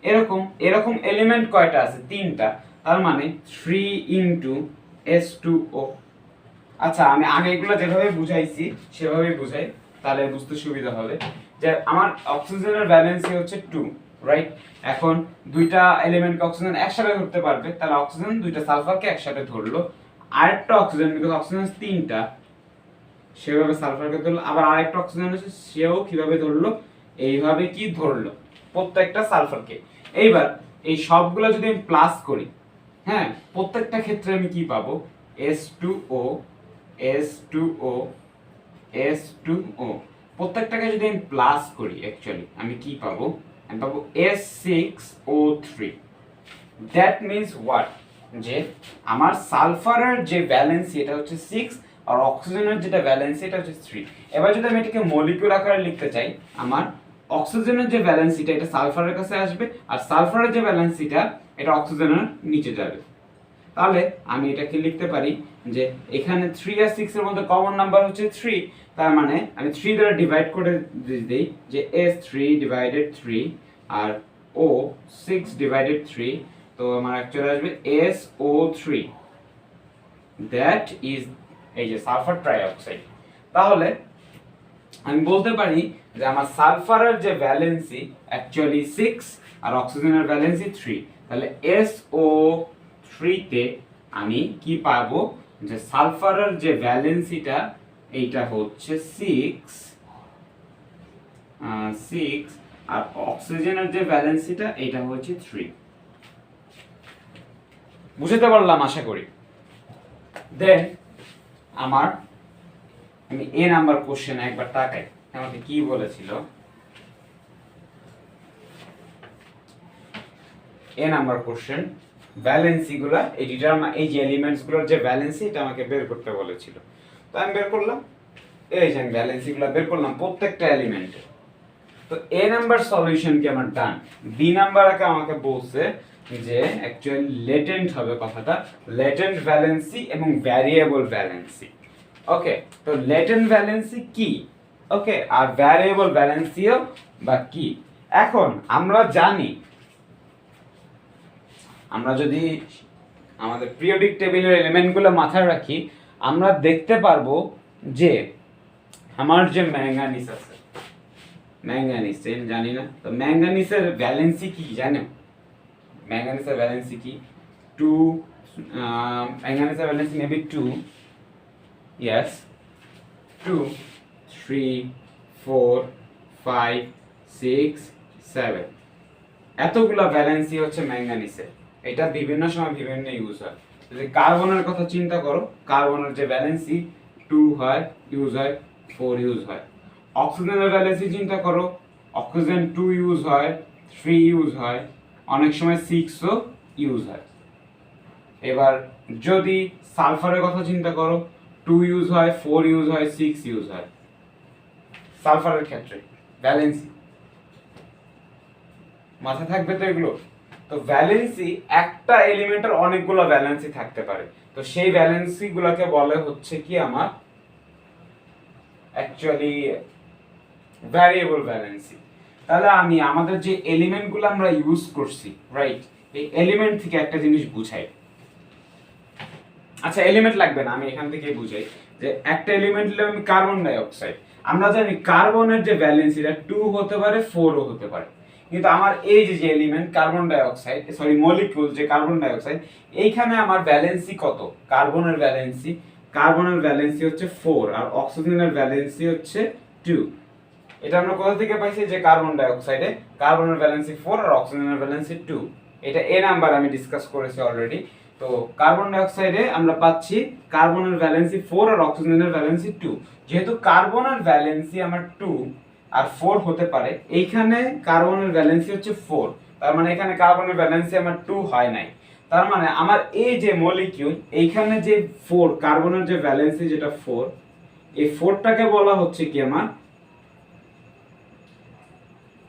এরকম এরকম এলিমেন্ট কয়টা আছে, 3টা, তার মানে 3 ইনটু S2O। আচ্ছা, আমি আগে এগুলো যেভাবে বুঝাইছি সেভাবেই বুঝাই, তাহলে বুঝতে সুবিধা হবে। যে আমার অক্সিজেনের ভ্যালেন্সি হচ্ছে 2, রাইট? এখন দুইটা এলিমেন্টকে অক্সিজেন একসাথে ধরতে পারবে, তাহলে অক্সিজেন দুইটা সালফারকে একসাথে ধরলো। আরেকটা অক্সিজেন, বিকজ অক্সিজেন 3টা, সেভাবে সালফারকে ধরলো। আবার আরেকটা অক্সিজেন আছে, সেও কিভাবে ধরলো, এইভাবে কি ধরলো প্রত্যেকটা সালফারকে। এইবার এই সবগুলো যদি আমি প্লাস করি, হ্যাঁ, প্রত্যেকটা ক্ষেত্রে আমি কি পাবো, S2O S2O S2O। প্রত্যেকটাকে যদি আমি প্লাস করি অ্যাকচুয়ালি আমি কি পাবো, আমি পাবো S6O3। দ্যাট মিন্স হোয়াট, যে আমার সালফারের যে ভ্যালেন্সি এটা হচ্ছে 6 আর অক্সিজেনের যেটা ভ্যালেন্সি এটা হচ্ছে 3। এবার যদি আমি এটাকে মলিকিউল আকারে লিখতে চাই, আমার অক্সিজেনের যে ভ্যালেন্সিটা এটা সালফারের কাছে আসবে, আর সালফারের যে ভ্যালেন্সিটা এটা অক্সিজেনের নিচে যাবে। তাহলে আমি এটাকে লিখতে পারি যে এখানে 3 আর 6 এর মধ্যে কমন নাম্বার হচ্ছে 3, তার মানে আমি 3 দ্বারা ডিভাইড করে দিই যে S3 ডিভাইডেড 3 আর O 6 ডিভাইডেড 3, তো আমার অ্যাকচুয়ালি আসবে SO3, দ্যাট ইজ এই যে সালফার ট্রাইঅক্সাইড। তাহলে আমি বলতে পারি যে আমার সালফারের যে ভ্যালেন্সি অ্যাকচুয়ালি 6 আর অক্সিজেনের ভ্যালেন্সি 3। তাহলে SO3 তে আমি কি পাবো, যে সালফারের যে ভ্যালেন্সিটা এইটা হচ্ছে 6 আর অক্সিজেনের যে ভ্যালেন্সিটা এটা হচ্ছে 3। বুঝতে পারলাম আশা করি। দেন আমি এ নাম্বার কোশ্চেন একবার তাকাই, আমাকে কি বলেছিল। এ নাম্বার কোশ্চেন, ভ্যালেন্সি গুলা এই যে এলিমেন্টস গুলোর যে ভ্যালেন্সি এটা আমাকে বের করতে বলেছিল, তো আমি বের করলাম। এই যে আমি ভ্যালেন্সিগুলো বের করলাম প্রত্যেকটা এলিমেন্টে। তো এ নাম্বার সলিউশন কি আমার ডান। বি নাম্বারকে আমাকে বলছে যে অ্যাকচুয়ালি লেটেন্ট হবে কথাটা, লেটেন্ট ভ্যালেন্সি এবং ভ্যারিয়েবল ভ্যালেন্সি। ওকে, তো লেটেন্ট ভ্যালেন্সি কি, ওকে, আর ভ্যারিয়েবল ভ্যালেন্সিও বা কি। এখন আমরা জানি, আমরা যদি আমাদের পিরিয়ডিক টেবিলের এলিমেন্টগুলো মাথায় রাখি, আমরা দেখতে পারবো যে আমার যে ম্যাঙ্গানিজ আছে, ম্যাঙ্গানিজ জানি না, তো ম্যাঙ্গানিজের ভ্যালেন্সি কি জানো? ম্যাঙ্গানিজের ভ্যালেন্সি কি? 2, ম্যাঙ্গানিজের ভ্যালেন্সি মেবি 2, yes, 2, 3, 4, 5, 6, 7, এতগুলা ভ্যালেন্সি হচ্ছে ম্যাঙ্গানিজের। এটা বিভিন্ন সময় বিভিন্ন ইউজ হয়। যদি কার্বনের কথা চিন্তা করো, কার্বনের যে ভ্যালেন্সি 2 হয়, ইউজ হয়, 4 ইউজ হয়। অক্সিজেনের ভ্যালেন্সি চিন্তা করো, অক্সিজেন 2 ইউজ হয়, 3 ইউজ হয়, অনেক সময় 6ও ইউজ হয়। এবার যদি সালফারের কথা চিন্তা করো, 2 ইউজ হয়, 4 ইউজ হয়, 6 ইউজ হয় সালফারের ক্ষেত্রে ভ্যালেন্সি। মাথায় থাকবে তো এগুলো। তো ভ্যালেন্সি, একটা এলিমেন্টের অনেকগুলো ভ্যালেন্সি থাকতে পারে, তো সেই ভ্যালেন্সি গুলোকে বলে হচ্ছে কি আমার অ্যাকচুয়ালি ভ্যারিয়েবল ভ্যালেন্সি। তাহলে আমি আমাদের যে এলিমেন্টগুলো আমরা ইউজ করছি, রাইট, এই এলিমেন্ট থেকে একটা জিনিস বুঝাই। আচ্ছা, এলিমেন্ট লাগবে না, আমি এখান থেকে বুঝাই যে একটা এলিমেন্ট হলো আমি কার্বন ডাই অক্সাইড। আমরা জানি কার্বনের যে ভ্যালেন্সিটা 2 হতে পারে, 4ও হতে পারে। কিন্তু আমার এই যে element carbon die oxide, sorry molecule যে কার্বন ডাই অক্সাইড, এইখানে আমার ভ্যালেন্সি কত? কার্বনের ভ্যালেন্সি হচ্ছে 4 আর অক্সিজেনের ভ্যালেন্সি হচ্ছে 2। এটা আমরা কোথা থেকে পাইছি? যে কার্বন ডাই অক্সাইডে কার্বনের ভ্যালেন্সি 4 আর অক্সিজেনের ভ্যালেন্সি 2। এটা এ নাম্বার আমি ডিসকাস করেছি অলরেডি। তো কার্বন ডাই অক্সাইডে আমরা পাচ্ছি কার্বনের ভ্যালেন্সি 4 আর অক্সিজেনের ভ্যালেন্সি 2। যেহেতু কার্বনের ভ্যালেন্সি আমার 2 আর 4 হতে পারে, এইখানে কার্বনের ভ্যালেন্সি হচ্ছে 4, তার মানে এখানে কার্বনের ভ্যালেন্সি আমার 2 হয় নাই। তার মানে আমার এই যে মলিকিউল, এইখানে যে 4 কার্বনের যে ভ্যালেন্সি যেটা 4, এই 4টাকে বলা হচ্ছে কি আমার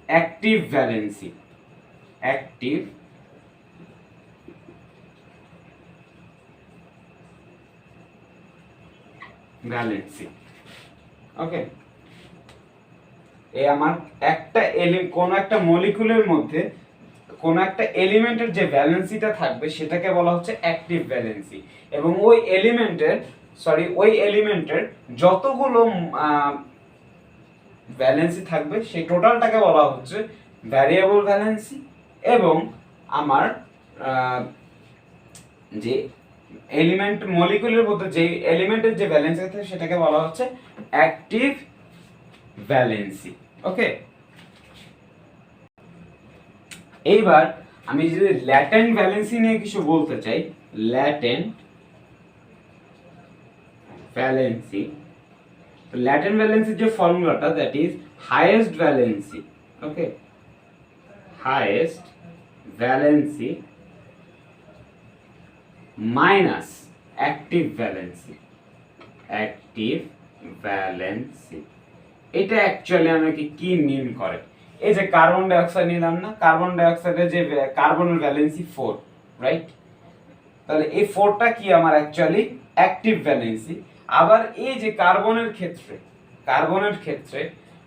active valency. Active valency. Okay, এই আমার একটা কোন একটা মলিকিউলের মধ্যে কোন একটা এলিমেন্টের যে ভ্যালেন্সিটা থাকবে সেটাকে বলা হচ্ছে অ্যাক্টিভ ভ্যালেন্সি। এবং ওই এলিমেন্টের যতগুলো ভ্যালেন্সি থাকবে সেই টোটালটাকে বলা হচ্ছে ভ্যারিয়েবল ভ্যালেন্সি। এবং আমার যে এলিমেন্ট মলিকিউলের মধ্যে যে এলিমেন্টের যে ভ্যালেন্সি থাকে সেটাকে বলা হচ্ছে অ্যাক্টিভ ভ্যালেন্সি। ওকে, এইবার আমি যদি ল্যাটেন্ট ভ্যালেন্সি নিয়ে কিছু বলতে চাই, ল্যাটেন্ট ভ্যালেন্সি, ল্যাটেন্ট ভ্যালেন্সির যে ফর্মুলাটা, that is highest valency. Okay, highest valency minus active valency. Active valency এটা অ্যাকচুয়ালি আমাকে কি মিন করে? এই যে কার্বন ডাই অক্সাইড নিলাম না, কার্বন ডাই অক্সাইডের যে কার্বনের ভ্যালেন্সি 4, রাইট? তাহলে এই 4টা কি আমার অ্যাকচুয়ালি অ্যাক্টিভ ভ্যালেন্সি। আবার এই যে কার্বনের ক্ষেত্রে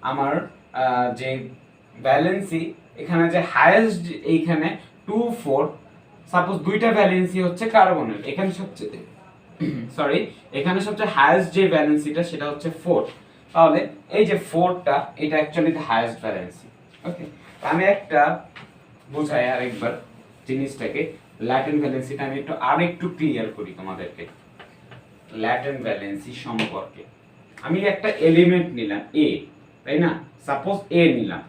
আমার যে ভ্যালেন্সি, এখানে যে হাইয়েস্ট, এইখানে 2, 4, সাপোজ দুইটা ভ্যালেন্সি হচ্ছে কার্বনের, এখানে সবচেয়ে হাইয়েস্ট যে ভ্যালেন্সিটা সেটা হচ্ছে 4। তাহলে এই যে 4টা, এটা অ্যাকচুয়ালি দ্য হাইয়েস্ট ভ্যালেন্সি। ওকে, আমি একটা বোঝাই আরেকবার জিনিসটাকে, ল্যাটেন্ট ভ্যালেন্সিটা আমি আরেকটু ক্লিয়ার করি তোমাদেরকে। ল্যাটেন্ট ভ্যালেন্সি সম্পর্কে আমি একটা এলিমেন্ট নিলাম এ, তাই না? সাপোজ এ নিলাম।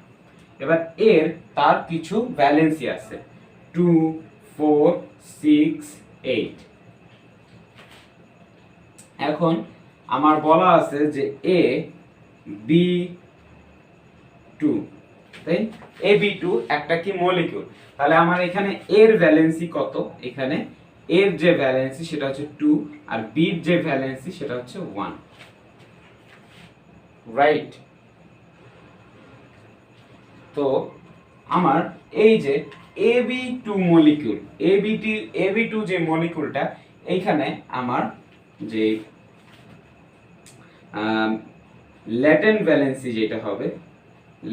এবার এর তার কিছু ভ্যালেন্সি আছে 2, 4, 6, 8। এখন আমার বলা আছে যে এ বি 2, তাই এ বি 2 একটা কি মলিকিউল। তাহলে আমার এখানে এর ভ্যালেন্সি কত? এখানে এর যে ভ্যালেন্সি সেটা হচ্ছে 2 আর বির যে ভ্যালেন্সি সেটা হচ্ছে 1। রাইট। তো আমার এই যে AB2 মলিকিউল, AB2 যে মলিকিউলটা, এইখানে আমার যে ল্যাটেন্ট ভ্যালেন্সি যেটা হবে,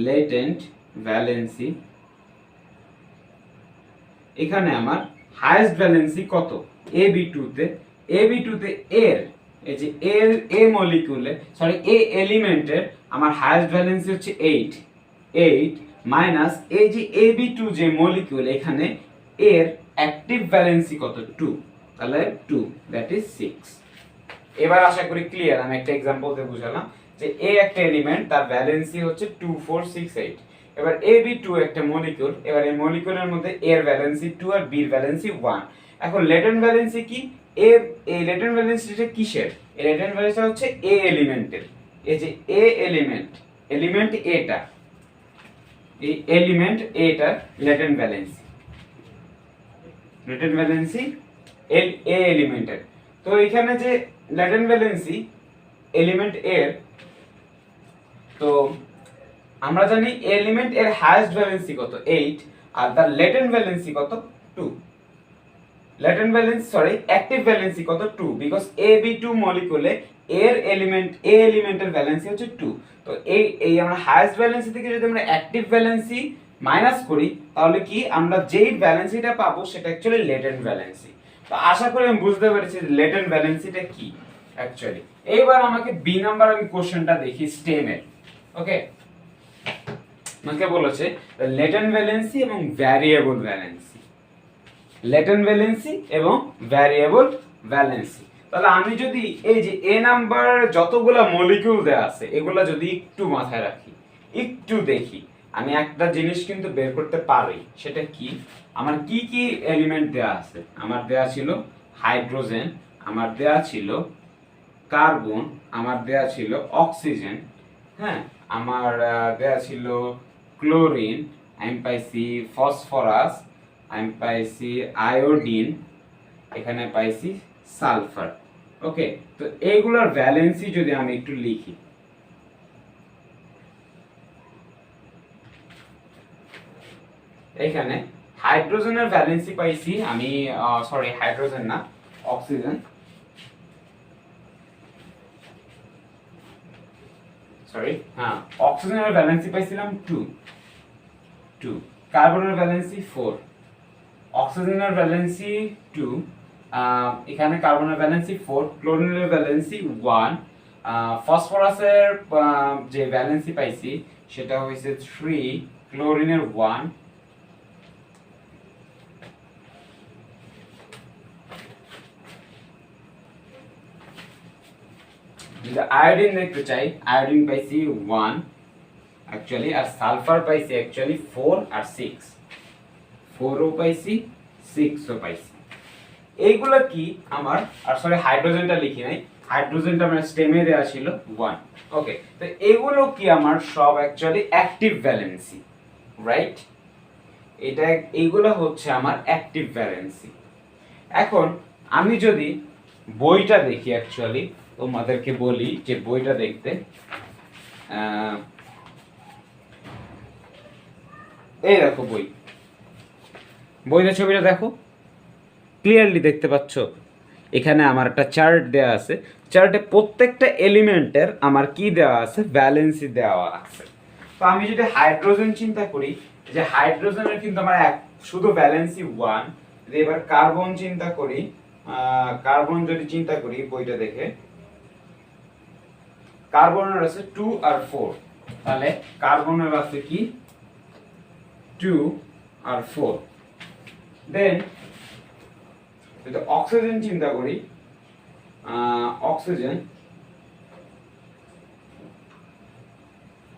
ল্যাটেন্ট ভ্যালেন্সি, এখানে আমার হাইয়েস্ট ভ্যালেন্সি কত AB2 তে, AB2 তে এর এই যে এ মলিকিউলে সরি এ এলিমেন্টের আমার হাইয়েস্ট ভ্যালেন্সি হচ্ছে 8 মাইনাস এই যে AB2 যে মলিকিউল, এখানে এর অ্যাক্টিভ ভ্যালেন্সি কত 2, তাহলে 2 দ্যাট ইজ 6। এবার আশা করি ক্লিয়ার। আমি একটা एग्जांपल দিয়ে বুঝালাম যে এ একটা এলিমেন্ট, তার ভ্যালেন্সি হচ্ছে 2 4 6 8। এবার AB2 একটা মলিকিউল, এবার এই মলিকিউলের মধ্যে এ এর ভ্যালেন্সি 2 আর বি এর ভ্যালেন্সি 1। এখন ল্যাটেন্ট ভ্যালেন্সি কি? এই ল্যাটেন্ট ভ্যালেন্সিটা কিসের? এই ল্যাটেন্ট ভ্যালেন্সি হচ্ছে এ এলিমেন্টের। এই যে এ এলিমেন্ট এটা, এই এলিমেন্ট এটার ল্যাটেন্ট ভ্যালেন্সি এ এলিমেন্টের। তো এখানে যে ল্যাটেন্ট ভ্যালেন্সি এলিমেন্ট এর, তো আমরা জানি এলিমেন্ট এর হাইয়েস্ট ভ্যালেন্সি কত 8 আর তার ল্যাটেন্ট ভ্যালেন্সি কত 2। Latent valency sorry active valency কত 2, বিকজ AB2 মলিকিউলে এর এলিমেন্টের ভ্যালেন্সি হচ্ছে 2। তো এই আমরা হাইয়েস্ট ভ্যালেন্সি থেকে যদি আমরা অ্যাক্টিভ ভ্যালেন্সি মাইনাস করি, তাহলে কি আমরা যেই ভ্যালেন্সিটা পাবো সেটা অ্যাকচুয়ালি ল্যাটেন্ট ভ্যালেন্সি। তো আশা করি আমি বুঝতে পেরেছি ল্যাটেন্ট ভ্যালেন্সিটা কি অ্যাকচুয়ালি। এইবার আমাকে বি নাম্বার আমি কোশ্চেনটা দেখি স্টেমের। ওকে, আমাকে বলেছে ল্যাটেন্ট ভ্যালেন্সি এবং ভ্যারিয়েবল ভ্যালেন্সি, ল্যাটেন্ট ভ্যালেন্সি এবং ভ্যারিয়েবল ভ্যালেন্সি। তাহলে আমি যদি এই যে এ নাম্বার যতগুলা মলিকিউল দেয়া আছে এগুলা যদি একটু মাথায় রাখি, একটু দেখি, আমি একটা জিনিস কিন্তু বের করতে পারি। সেটা কি? আমার কি কি এলিমেন্ট দেয়া আছে? আমার দেয়া ছিল হাইড্রোজেন, আমার দেয়া ছিল কার্বন, আমার দেয়া ছিল অক্সিজেন, হ্যাঁ, আমার দেয়া ছিল ক্লোরিন, আমি পাইছি ফসফরাস, আমি পাইছি আয়োডিন, এখানে পাইছি সালফার। ওকে, তো এইগুলোর ভ্যালেন্সি যদি আমি একটু লিখি, এখানে হাইড্রোজেনের ভ্যালেন্সি পাইছি আমি, সরি হাইড্রোজেন না, অক্সিজেন, সরি হ্যাঁ, অক্সিজেনের ভ্যালেন্সি পাইছিলাম 2, কার্বনের ভ্যালেন্সি 4, অক্সিজেনের ভ্যালেন্সি 2, এখানে কার্বনের ভ্যালেন্সি 4, ক্লোরিনের ভ্যালেন্সি 1, ফসফরাসের যে ভ্যালেন্সি পাইছি সেটা হইছে 3, ক্লোরিনের 1, যদি আয়োডিন দেখতে চাই, আয়োডিন পাইছি 1 অ্যাকচুয়ালি, আর সালফার পাইছি অ্যাকচুয়ালি 4 আর 6, 4ও পাইছি 6ও পাইছি। এইগুলা কি আমার, আর সরি হাইড্রোজেনটা লিখি নাই, হাইড্রোজেনটা আমার স্টেমে দেয়া ছিল 1। ওকে, তো এগুলো কি আমার সব অ্যাকচুয়ালি অ্যাক্টিভ ভ্যালেন্সি, রাইট? এটা এইগুলো হচ্ছে আমার অ্যাক্টিভ ভ্যালেন্সি। এখন আমি যদি বইটা দেখি, অ্যাকচুয়ালি তোমাদেরকে বলি যে বইটা দেখতে, এই দেখো বইটা ছবিটা দেখো, ক্লিয়ারলি দেখতে পাচ্ছ? এখানে আমার একটা চার্ট দেওয়া আছে, চার্টে প্রত্যেকটা এলিমেন্টের আমার কি দেওয়া আছে, ভ্যালেন্সি দেওয়া আছে। তো আমি যদি হাইড্রোজেন চিন্তা করি, যে হাইড্রোজেনের কিন্তু আমার শুধু ভ্যালেন্সি 1। যদি এবার কার্বন চিন্তা করি, কার্বন যদি চিন্তা করি বইটা দেখে, কার্বনের আছে 2 আর 4, তাহলে কার্বনের আছে কি 2 আর 4। দেন যদি অক্সিজেন চিন্তা করি, অক্সিজেন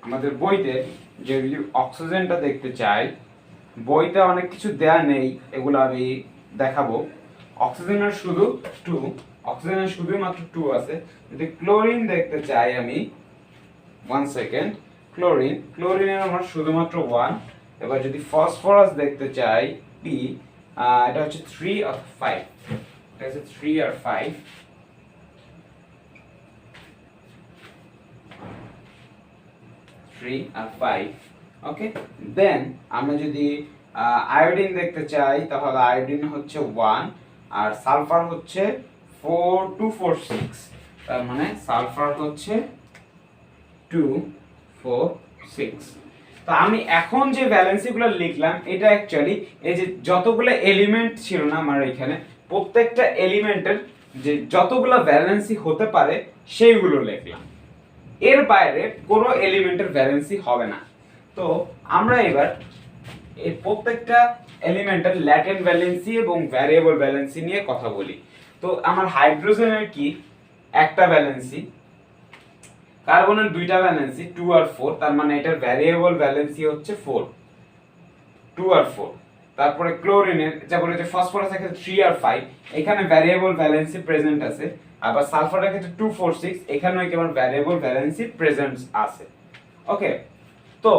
আমাদের বইতে যদি অক্সিজেনটা দেখতে চাই, বইতে অনেক কিছু দেয়া নেই, এগুলো আমি দেখাবো। অক্সিজেনের শুধু 2, অক্সিজেনের শুধুমাত্র 2 আছে। যদি ক্লোরিন দেখতে চাই আমি, 1 সেকেন্ড, ক্লোরিনের আমার শুধুমাত্র 1। এবার যদি ফসফরাস দেখতে চাই, P, এটা হচ্ছে 3 আর 5, এটা হচ্ছে 3 আর 5। 3 আর 5 ওকে। দেন আমরা যদি আয়োডিন দেখতে চাই তাহলে আয়োডিন হচ্ছে 1 আর সালফার হচ্ছে 4 2 4 6, তার মানে সালফার হচ্ছে 2 4 6। তো আমি এখন যে ভ্যালেন্সিগুলো লিখলাম এটা অ্যাকচুয়ালি এই যে যতগুলো এলিমেন্ট ছিল না আমার এখানে প্রত্যেকটা এলিমেন্টের যে যতগুলো ভ্যালেন্সি হতে পারে সেইগুলো লিখলাম, এর বাইরে কোনো এলিমেন্টের ভ্যালেন্সি হবে না। তো আমরা এবার এই প্রত্যেকটা এলিমেন্টের ল্যাটেন্ট ভ্যালেন্সি এবং ভ্যারিয়েবল ভ্যালেন্সি নিয়ে কথা বলি। তো আমার হাইড্রোজেনের কি একটা ভ্যালেন্সি, কার্বনের দুইটা ভ্যালেন্সি 2 আর 4, তার মানে এটার ভ্যারিয়েবল ভ্যালেন্সি হচ্ছে 4 2 আর 4। তারপরে ক্লোরিনের যেমন যে ফসফরাসের ক্ষেত্রে 3 আর 5, এখানে ভ্যারিয়েবল ভ্যালেন্সি প্রেজেন্ট আছে। আবার সালফারের ক্ষেত্রে 2 4 6, এখানেও কেবল ভ্যারিয়েবল ভ্যালেন্সি প্রেজেন্ট আছে। ওকে, তো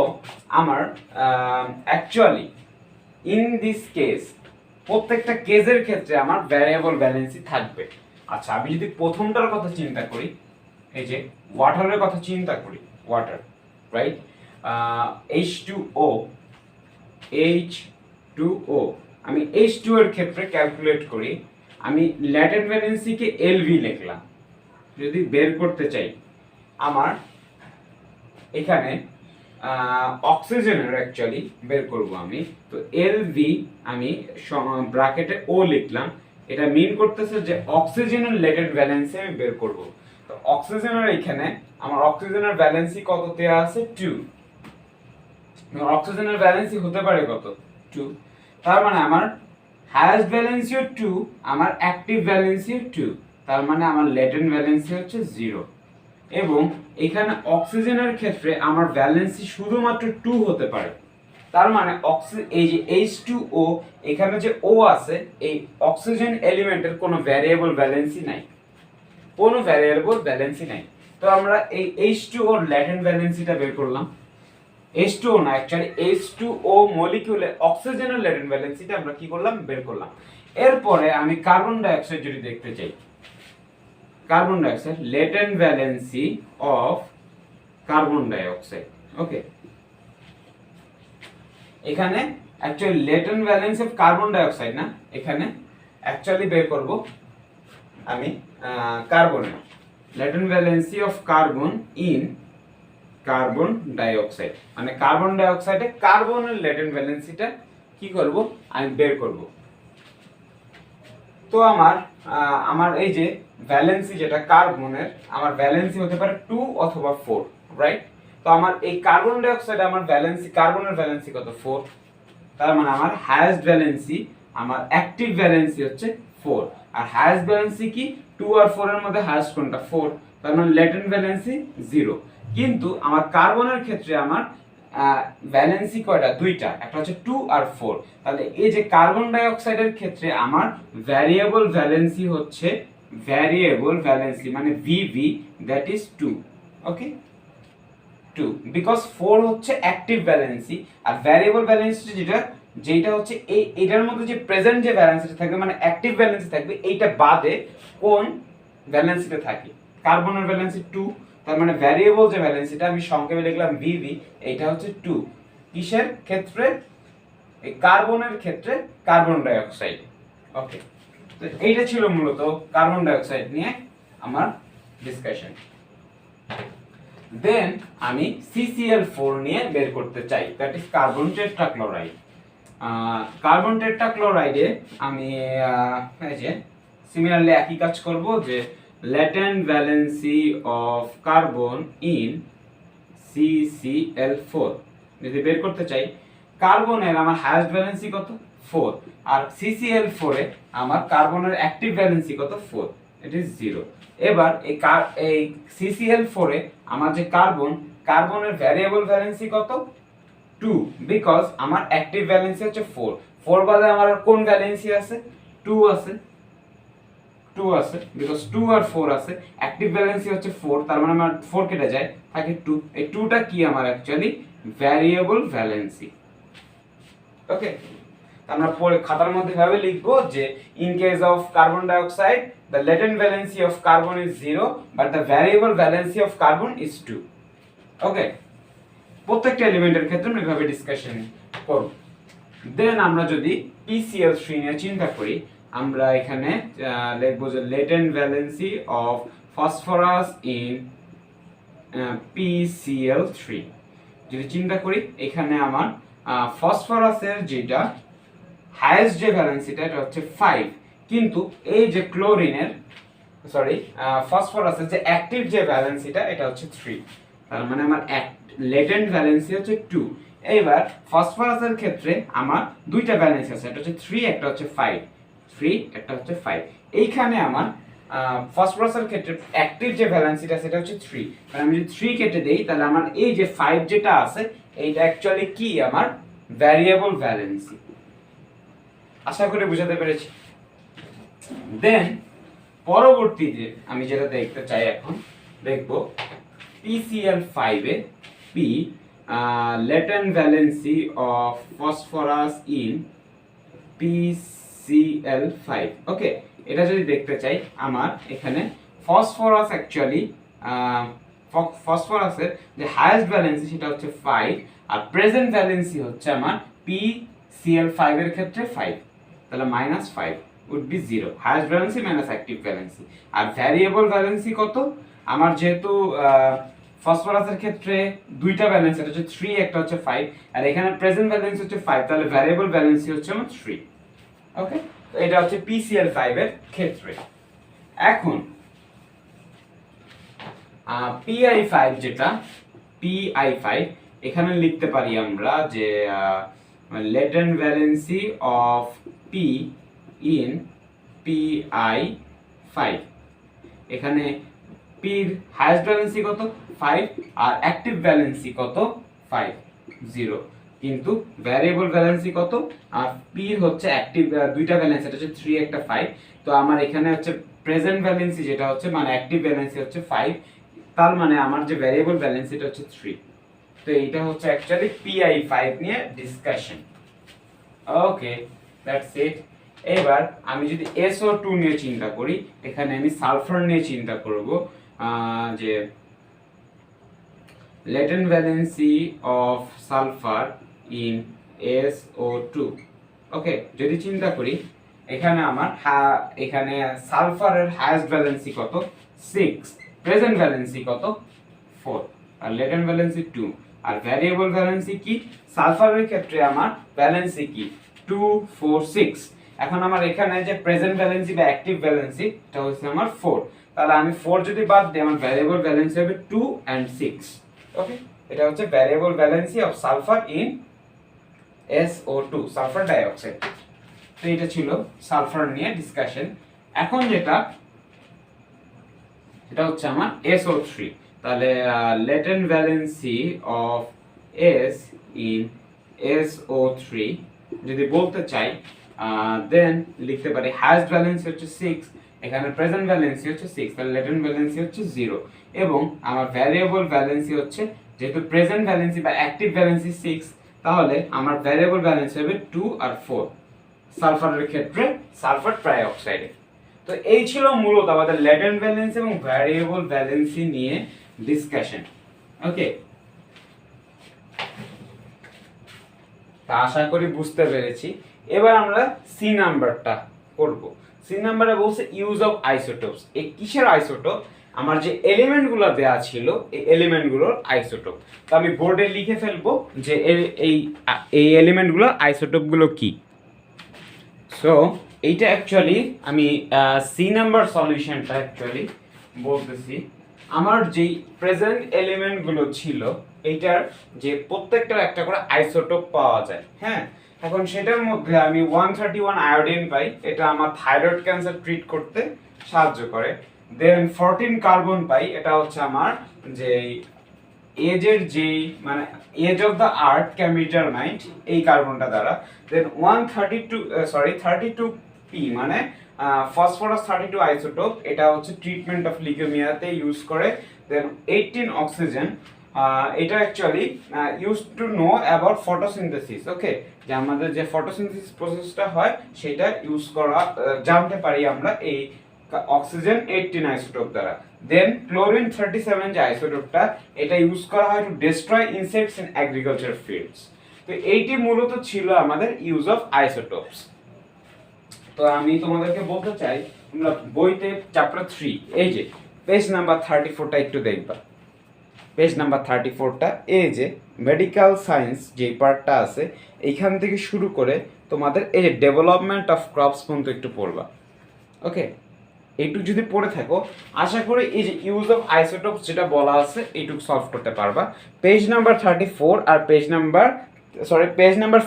আমার অ্যাকচুয়ালি ইন দিস কেস প্রত্যেকটা কেসের ক্ষেত্রে আমার ভ্যারিয়েবল ভ্যালেন্সি থাকবে। আচ্ছা, আমি যদি প্রথমটার কথা চিন্তা করি, এই যে ওয়াটারের কথা চিন্তা করি, ওয়াটার রাইট, H2O H2O, আমি H2O এর ক্ষেত্রে ক্যালকুলেট করি, আমি ল্যাটেন্ট ভ্যালেন্সিকে LV লিখলাম। যদি বের করতে চাই আমার এখানে অক্সিজেনের অ্যাকচুয়ালি বের করব আমি, তো LV আমি ব্র্যাকেটে O লিখলাম। এটা মিন করতেছে যে অক্সিজেনের ল্যাটেন্ট ভ্যালেন্সি আমি বের করব। তো অক্সিজেনের এখানে আমার অক্সিজেনের ভ্যালেন্সি কত দেয়া আছে 2, অক্সিজেনের ভ্যালেন্সি হতে পারে কত 2, তার মানে আমার হাইয়েস্ট ভ্যালেন্সিও 2, আমার অ্যাক্টিভ ভ্যালেন্সিও 2, তার মানে আমার ল্যাটেন্ট ভ্যালেন্সি হচ্ছে 0। এবং এখানে অক্সিজেনের ক্ষেত্রে আমার ভ্যালেন্সি শুধুমাত্র 2 হতে পারে, তার মানে এই যে H2O এখানে যে O আছে, এই অক্সিজেন এলিমেন্টের কোনো ভ্যারিয়েবল ভ্যালেন্সি নাই, কোনো ভ্যারিয়েবল ভ্যালেন্সি নাই। তো আমরা এই H2O এর ল্যাটেন্ট ভ্যালেন্সিটা বের করলাম। H2O না, অ্যাকচুয়ালি H2O মলিকিউলে অক্সিজেনের ল্যাটেন্ট ভ্যালেন্সিটা আমরা কি করলাম, বের করলাম। এরপরে আমি কার্বন ডাই অক্সাইড যদি দেখতে চাই, carbon dioxide latent valency of carbon dioxide. Okay, এখানে actually latent valency of carbon dioxide না, এখানে অ্যাকচুয়ালি বের করব আমি কার্বনের latent valency of carbon in carbon dioxide, মানে কার্বন ডাই অক্সাইডে কার্বনের ল্যাটেন্ট ভ্যালেন্সিটা কি করব, আমি বের করব। তো আমার এই যে ভ্যালেন্সি যেটা কার্বনের, আমার ভ্যালেন্সি হতে পারে 2 অথবা 4 রাইট। তো আমার এই কার্বন ডাই অক্সাইডে আমার ভ্যালেন্সি, কার্বনের ভ্যালেন্সি কত 4, তার মানে আমার হাইয়েস্ট ভ্যালেন্সি, আমার অ্যাক্টিভ ভ্যালেন্সি হচ্ছে 4। আর হাইয়েস্ট ভ্যালেন্সি কি 2 আর 4 এর মধ্যে হাইয়েস্ট কোনটা 4, তার মানে ল্যাটেন্ট ভ্যালেন্সি 0। কিন্তু আমার কার্বনের ক্ষেত্রে আমার ভ্যালেন্সি কয়টা, দুইটা, একটা হচ্ছে 2 আর 4। তাহলে এই যে কার্বন ডাই অক্সাইডের ক্ষেত্রে আমার ভ্যারিয়েবল ভ্যালেন্সি হচ্ছে, ভ্যারিয়েবল ভ্যালেন্সি মানে VV, that is 2। Okay, 2 because 4 হচ্ছে অ্যাক্টিভ ভ্যালেন্সি, আর ভ্যারিয়েবল ভ্যালেন্সি যেটা হচ্ছে এইটার মধ্যে যে প্রেজেন্ট যে ভ্যালেন্সিটা থাকবে মানে অ্যাক্টিভ ভ্যালেন্সি থাকবে, এইটা বাদে কোন ভ্যালেন্সিটা থাকে, কার্বনের ভ্যালেন্সি 2, তার মানে ভ্যারিয়েবল যে ভ্যালেন্সিটা আমি সংক্ষেপে লিখলাম VV, এইটা হচ্ছে 2। কিসের ক্ষেত্রে, এই কার্বনের ক্ষেত্রে, কার্বন ডাই অক্সাইড। ওকে, তো এইটা ছিল মূলত কার্বন ডাই অক্সাইড নিয়ে আমার ডিসকাশন। দেন আমি CCl4 নিয়ে বের করতে চাই, that is carbon tetrachloride. Carbon টেট্রাক্লোরাইডে আমি এই যে সিমিলারলি একই কাজ করব, যে latent valency of carbon in CCl4 যদি বের করতে চাই, কার্বনের আমার হাইয়েস্ট ভ্যালেন্সি কত 4, আর CCl4 এ আমার কার্বনের অ্যাক্টিভ ভ্যালেন্সি কত 4, ইট ইজ 0। এবার এই CCl4 এ আমার যে কার্বনের ভ্যারিয়েবল ভ্যালেন্সি কত 2, বিকজ আমার অ্যাক্টিভ ভ্যালেন্সি হচ্ছে 4 বাদে আমার কোন ভ্যালেন্সি আছে 2 আছে, বিকজ 2 আর 4 আছে, অ্যাক্টিভ ভ্যালেন্সি হচ্ছে 4, তার মানে আমার 4 কেটে যায়, থাকে 2। এই 2টা কি আমার অ্যাকচুয়ালি ভ্যারিয়েবল ভ্যালেন্সি। ওকে, আমরা পরে খাতার মধ্যে ভাবে লিখবো যে in case of carbon dioxide the latent valency of carbon is 0 but the variable valency of carbon is 2। Okay, প্রত্যেকটা এলিমেন্টের ক্ষেত্রে আমরা এভাবে ডিসকাশন করব। দেন আমরা যদি PCl3 নিয়ে চিন্তা করি, আমরা এখানে লিখব যে latent valency of phosphorus in PCl3। যদি চিন্তা করি এখানে আমার ফসফরাসের যেটা হাইয়েস্ট যে ভ্যালেন্সিটা এটা হচ্ছে 5, কিন্তু এই যে ক্লোরিনের ফসফরাসের যে অ্যাক্টিভ যে ভ্যালেন্সিটা এটা হচ্ছে 3, তার মানে আমার লেটেন্ট ভ্যালেন্সি হচ্ছে 2। এইবার ফসফরাসের ক্ষেত্রে আমার দুইটা ভ্যালেন্সি আছে, একটা হচ্ছে 3, একটা হচ্ছে 5। 3 একটা হচ্ছে 5। এইখানে আমার ফসফরাসের ক্ষেত্রে অ্যাক্টিভ যে ভ্যালেন্সিটা সেটা হচ্ছে 3, মানে আমি যদি 3 কেটে দেই তাহলে আমার এই যে 5 যেটা আছে এইটা অ্যাকচুয়ালি কি আমার ভ্যারিয়েবল ভ্যালেন্সি। আশা করি বুঝাতে পেরেছি। দেন পরবর্তী যে আমি যেটা দেখতে চাই এখন দেখব PCl5 A P latent valency of phosphorus in PCl5। ওকে, এটা যদি দেখতে চাই আমার এখানে ফসফরাস অ্যাকচুয়ালি ফসফরাসের যে হাইয়েস্ট ভ্যালেন্সি সেটা হচ্ছে 5, আর প্রেজেন্ট ভ্যালেন্সি হচ্ছে আমার PCl5 এর ক্ষেত্রে 5, তাহলে -5 would be 0, highest valency minus active valency. আর ভ্যারিয়েবল ভ্যালেন্সি কত আমার, যেহেতু ফসফরাসের ক্ষেত্রে দুইটা ভ্যালেন্সি, এটা হচ্ছে 3, একটা হচ্ছে 5, আর এখানে প্রেজেন্ট ভ্যালেন্সি হচ্ছে 5, তাহলে ভ্যারিয়েবল ভ্যালেন্সি হচ্ছে আমার 3। ওকে, তো এটা হচ্ছে PCl5 এর ক্ষেত্রে। এখন PI5 যেটা PI5 এখানে লিখতে পারি আমরা যে latent valency of P in PI5। এখানে P এর হাইয়েস্ট ভ্যালেন্সি কত 5, আর অ্যাক্টিভ ভ্যালেন্সি কত 5, 0, কিন্তু ভ্যারিয়েবল ভ্যালেন্সি কত, আর P হচ্ছে অ্যাক্টিভ দুইটা ভ্যালেন্সি, এটা হচ্ছে 3 একটা 5, তো আমার এখানে হচ্ছে প্রেজেন্ট ভ্যালেন্সি যেটা হচ্ছে মানে অ্যাক্টিভ ভ্যালেন্সি হচ্ছে 5, তার মানে আমার যে ভ্যারিয়েবল ভ্যালেন্সি এটা হচ্ছে 3। তো এইটা হচ্ছে অ্যাকচুয়ালি PI5 নিয়ে ডিসকাশন। Okay, that's it. এবার আমি যদি SO2 নিয়ে চিন্তা করি, এখানে আমি সালফার নিয়ে চিন্তা করব যে latent valency of sulfur in SO2। ওকে, যদি চিন্তা করি এখানে আমার এখানে সালফারের হাইয়েস্ট ভ্যালেন্সি কত 6, প্রেজেন্ট ভ্যালেন্সি কত 4, আর লেটেন্ট ভ্যালেন্সি 2, আর ভ্যারিয়েবল ভ্যালেন্সি কি সালফারের ক্ষেত্রে আমার ভ্যালেন্সি কি 2, 4, 6। এখন আমার এখানে যে প্রেজেন্ট ভ্যালেন্সি বা অ্যাক্টিভ ভ্যালেন্সি এটা হচ্ছে আমার 4, তাহলে আমি 4 যদি বাদ দিই আমার ভ্যারিয়েবল ভ্যালেন্সি হবে 2 and 6। ওকে, এটা হচ্ছে variable valency of sulphur in SO2, sulphur dioxide. তো এটা ছিল সালফার নিয়ে ডিসকাশন। এখন যেটা হচ্ছে আমার SO3, তাহলে latent valency of S in SO3 যদি বলতে চাই দেন লিখতে পারি হাইয়েস্ট ভ্যালেন্সি হচ্ছে 6, এখানে প্রেজেন্ট ভ্যালেন্সি হচ্ছে 6, তাহলে লেটেন্ট ভ্যালেন্সি হচ্ছে 0, এবং আমার ভ্যারিয়েবল ভ্যালেন্সি হচ্ছে যেহেতু প্রেজেন্ট ভ্যালেন্সি বা অ্যাক্টিভ ভ্যালেন্সি 6, তাহলে আমার ভ্যারিয়েবল ভ্যালেন্সি হবে 2 আর 4 সালফারের ক্ষেত্রে, সালফার ট্রাইঅক্সাইডে। তো এই ছিল মূলত আমাদের লেটেন্ট ভ্যালেন্সি এবং ভ্যারিয়েবল ভ্যালেন্সি নিয়ে ডিসকাশন। ওকে, তা আশা করি বুঝতে পেরেছি। এবার আমরা সি নাম্বারটা করব। সি নাম্বারে বলছে ইউজ অফ আইসোটোপস। এই কিসের আইসোটোপ, আমার যে এলিমেন্টগুলো দেয়া ছিল এই এলিমেন্টগুলোর আইসোটোপ। তো আমি বোর্ডে লিখে ফেলবো যে এই এলিমেন্টগুলো আইসোটোপগুলো কি। সো এইটা অ্যাকচুয়ালি আমি সি নাম্বার সলিউশনটা অ্যাকচুয়ালি বলতেছি। আমার যেই প্রেজেন্ট এলিমেন্টগুলো ছিল এইটার যে প্রত্যেকটার একটা করে আইসোটোপ পাওয়া যায়। হ্যাঁ, এখন সেটার মধ্যে আমি 131 আয়োডিন পাই, এটা আমার থাইরয়েড ক্যান্সার ট্রিট করতে সাহায্য করে। দেন 14 কার্বন পাই, এটা হচ্ছে আমার যে এজের যেই মানে age of the earth can be determined এই কার্বনটা দ্বারা। দেন 32 পি মানে ফসফরাস 32 আইসোটোপ, এটা হচ্ছে ট্রিটমেন্ট অফ লিউকেমিয়াতে ইউজ করে। দেন 18 অক্সিজেন, এটা actually use to know about photosynthesis. Okay, যে আমাদের যে ফটোসিনথেসিস প্রসেসটা হয় সেটা ইউজ করা জানতে পারি আমরা এই অক্সিজেন 18 আইসোটোপ দ্বারা। দেন ক্লোরিন 37 যে আইসোটোপটা, এটা ইউজ করা হয় to destroy insects in agriculture fields. তো এইটি মূলত ছিল আমাদের ইউজ অফ আইসোটোপস। তো আমি তোমাদেরকে বলতে চাই, তোমরা বইতে চ্যাপ্টার 3 এই যে পেজ নাম্বার 34টা একটু দেখবা। পেজ নাম্বার 34টা এই যে মেডিকেল সায়েন্স যে পার্টটা আছে, এইখান থেকে শুরু করে তোমাদের এই যে ডেভেলপমেন্ট অফ ক্রপস পর্যন্ত একটু পড়বা। ওকে, এইটুকু যদি পড়ে থাকো আশা করি এই যে ইউজ অফ আইসোটোপস যেটা বলা আছে এইটুকু সলভ করতে পারবা। পেজ নাম্বার 34 আর পেজ নাম্বার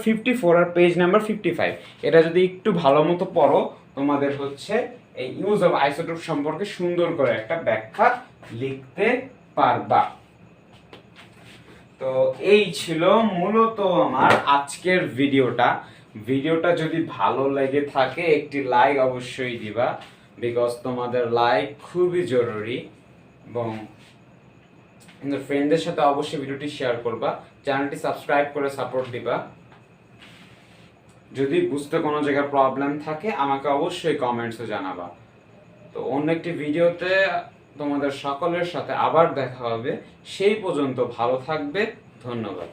54 আর পেজ নাম্বার 55 এটা যদি একটু ভালো মতো পড়ো, তোমাদের হচ্ছে এই ইউজ অফ আইসোটোপ সম্পর্কে সুন্দর করে একটা ব্যাখ্যা লিখতে পারবা। তো এই ছিল মূলত আমার আজকের ভিডিওটা যদি ভালো লেগে থাকে একটি লাইক অবশ্যই দিবা, বিকজ তোমাদের লাইক খুবই জরুরি, এবং তোমাদের ফ্রেন্ডদের সাথে অবশ্যই ভিডিওটি শেয়ার করবা, চ্যানেলটি সাবস্ক্রাইব করে সাপোর্ট দিবা। যদি বুঝতে কোনো জায়গায় প্রবলেম থাকে আমাকে অবশ্যই কমেন্টসে জানাবা। তো অন্য একটি ভিডিওতে তোমাদের সকলের সাথে আবার দেখা হবে, সেই পর্যন্ত ভালো থাকবে, ধন্যবাদ।